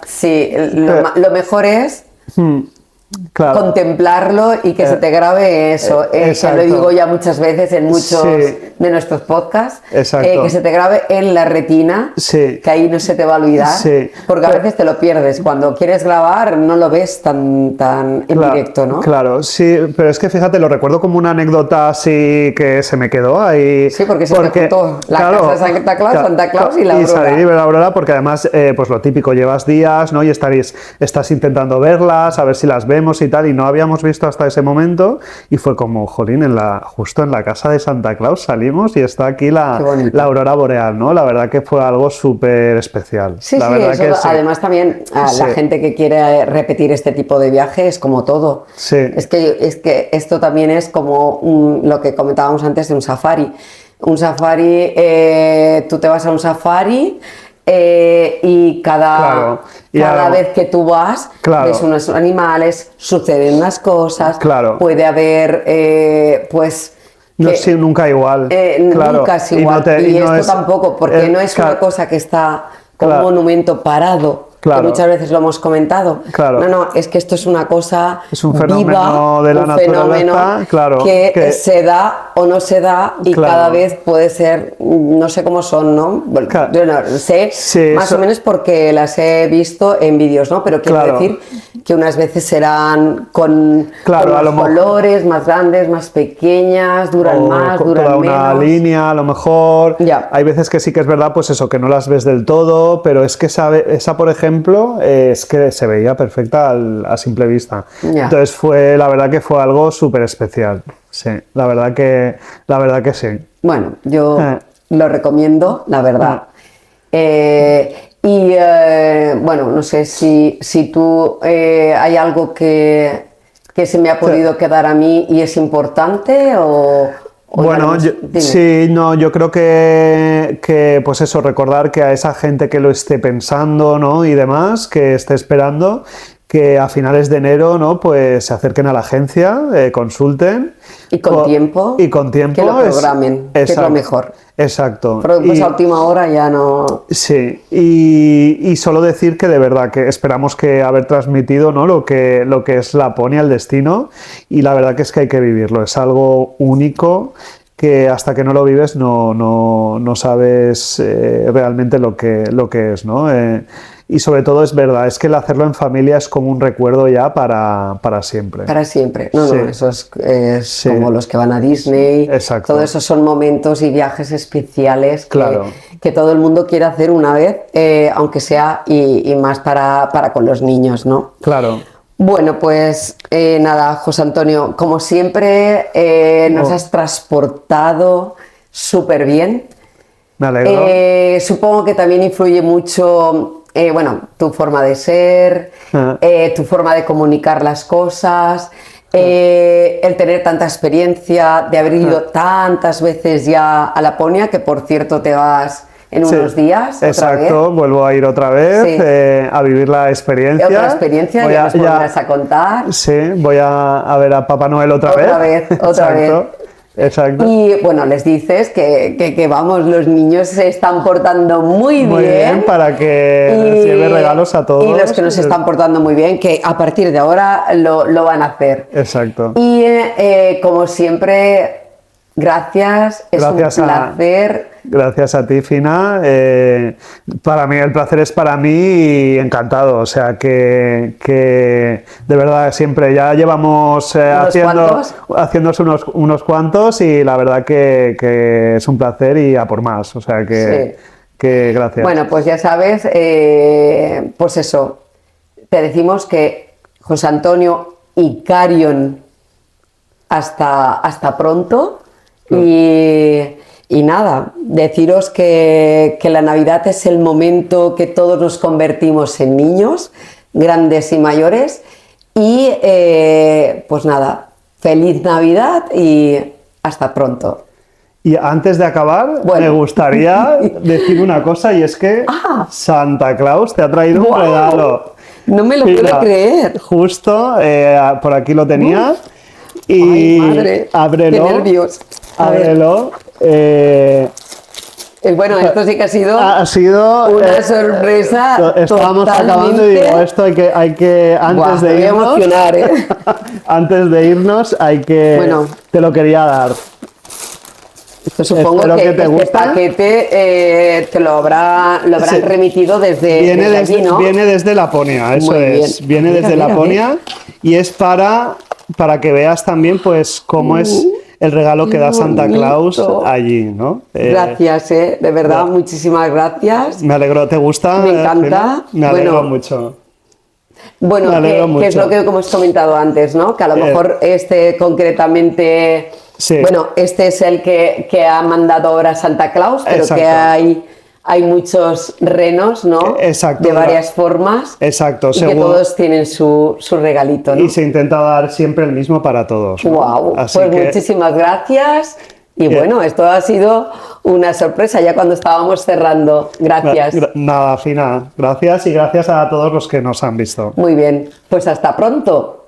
sí, lo mejor es Claro. contemplarlo y que se te grabe eso. Que exacto. lo digo ya muchas veces en muchos Sí. de nuestros podcasts. Exacto. Que se te grabe en la retina, Sí. que ahí no se te va a olvidar. Sí. Porque a veces te lo pierdes. Cuando quieres grabar no lo ves tan en directo, ¿no? Claro, sí, pero es que fíjate, lo recuerdo como una anécdota así que se me quedó ahí. Sí, porque se te juntó la casa de Santa Claus y la aurora. Y salir y ver la aurora, porque además, pues lo típico, llevas días, ¿no? Y estás intentando verlas, a ver si las vemos y tal, y no habíamos visto hasta ese momento, y fue como, jolín, justo en la casa de Santa Claus salimos y está aquí Qué bonito. la aurora boreal, ¿no? La verdad que fue algo súper especial. Sí, la sí, verdad eso, que sí. además también a Sí. la gente que quiere repetir este tipo de viaje es como todo. Sí. Es que esto también es como lo que comentábamos antes de un safari. Un safari, tú te vas a un safari y Claro. Y cada algo- vez que tú vas Claro. ves unos animales, suceden unas cosas, Claro. puede haber pues... No que- es nunca igual. Claro. Nunca es Y no igual. te- Y no esto es- tampoco, porque no es una claro. cosa que está como Claro. un monumento parado, Claro. que muchas veces lo hemos comentado. Claro. No, es que esto es una cosa Es un fenómeno viva, de la un naturaleza, fenómeno claro, que que- se da o no se da y Claro. cada vez puede ser, no sé cómo son, ¿no? Bueno, Claro. yo no sé Sí, más eso- o menos porque las he visto en vídeos, ¿no? Pero quiero Claro. decir que unas veces serán con Claro, a lo los mejor- colores más grandes, más pequeñas, duran más, con duran toda una menos. línea, a lo mejor. Ya. Hay veces que sí que es verdad, pues eso, que no las ves del todo, pero es que esa por ejemplo, es que se veía perfecta a simple vista. Ya. Entonces la verdad que fue algo súper especial. Sí, la verdad que sí. Bueno, yo Eh. lo recomiendo, la verdad. Bueno, no sé si tú hay algo que se me ha podido quedar a mí y es importante o Bueno, dime. sí, no, yo creo que, pues eso, recordar que a esa gente que lo esté pensando, ¿no? Y demás, que esté esperando, que a finales de enero, ¿no? Pues se acerquen a la agencia, consulten. Y con tiempo, Y con tiempo. que lo programen, que es lo exacto, mejor. Exacto. Porque pues Y- a última hora ya no... Sí, y solo decir que de verdad que esperamos que haber transmitido, ¿no? lo que es Laponia, el destino, y la verdad que es que hay que vivirlo, es algo único que hasta que no lo vives no sabes realmente lo que es, ¿no? Y sobre todo es verdad, es que el hacerlo en familia es como un recuerdo ya para siempre. Para siempre. No, Sí. no, eso es Sí. como los que van a Disney. Exacto. Todo eso son momentos y viajes especiales Claro. que todo el mundo quiere hacer una vez, aunque sea y más para con los niños, ¿no? Claro. Bueno, pues nada, José Antonio, como siempre nos has transportado súper bien. Me alegro. Supongo que también influye mucho, bueno, tu forma de ser, tu forma de comunicar las cosas, el tener tanta experiencia, de haber ido tantas veces ya a Laponia, que por cierto te vas en Sí, unos días. exacto, Otra vez. vuelvo a ir otra vez Sí. a vivir la experiencia. Otra experiencia, Voy ya nos volverás a contar. Sí, voy a ver a Papá Noel otra vez. Otra vez. Exacto. Y bueno, les dices que vamos, los niños se están portando muy Muy bien, para que les lleve regalos a todos. Y los que no se están portando muy bien, que a partir de ahora lo van a hacer. Exacto. Y como siempre, gracias, es Gracias un placer. Gracias a ti, Fina. Para mí, el placer es para mí y encantado. O sea, que de verdad siempre ya llevamos haciéndose unos cuantos y la verdad que es un placer y a por más. O sea, que gracias. Bueno, pues ya sabes, pues eso, te decimos que José Antonio y Carion, hasta pronto. Y nada, deciros que la Navidad es el momento que todos nos convertimos en niños, grandes y mayores. Y pues nada, feliz Navidad y hasta pronto. Y antes de acabar, me gustaría decir una cosa y es que Santa Claus te ha traído un regalo. No me lo puedo creer. Justo por aquí lo tenía. Y Ay, madre, ábrelo. qué nervios. Ábrelo. Bueno, esto sí que Ha sido una sorpresa. Estábamos acabando y digo, esto hay que antes de irnos. Me voy a emocionar, ¿eh? Antes de irnos hay que. Bueno. Te lo quería dar. Esto supongo Espero que te este guste. paquete te lo habrán Sí. remitido desde allí, ¿no? Viene desde Laponia, eso Muy es. bien. Viene Mira, desde mira, Laponia y es para que veas también pues cómo es el regalo que da Santa Claus bonito. allí, ¿no? Gracias, de verdad, muchísimas gracias. Me alegro, ¿te gusta? Me encanta. Fina? Me alegro Bueno, mucho. Bueno, Me alegro que es mucho. lo que hemos comentado antes, ¿no? Que a lo mejor concretamente, Sí. bueno, este es el que ha mandado ahora Santa Claus, pero Exacto. que hay muchos renos, ¿no? Exacto. De varias formas. Exacto, Y que según- todos tienen su regalito, ¿no? Y se intenta dar siempre el mismo para todos, ¿no? Wow, Así pues que- muchísimas gracias. Y Bien. bueno, esto ha sido una sorpresa ya cuando estábamos cerrando. Gracias. Nada, Fina. Gracias y gracias a todos los que nos han visto. Muy bien, pues hasta pronto.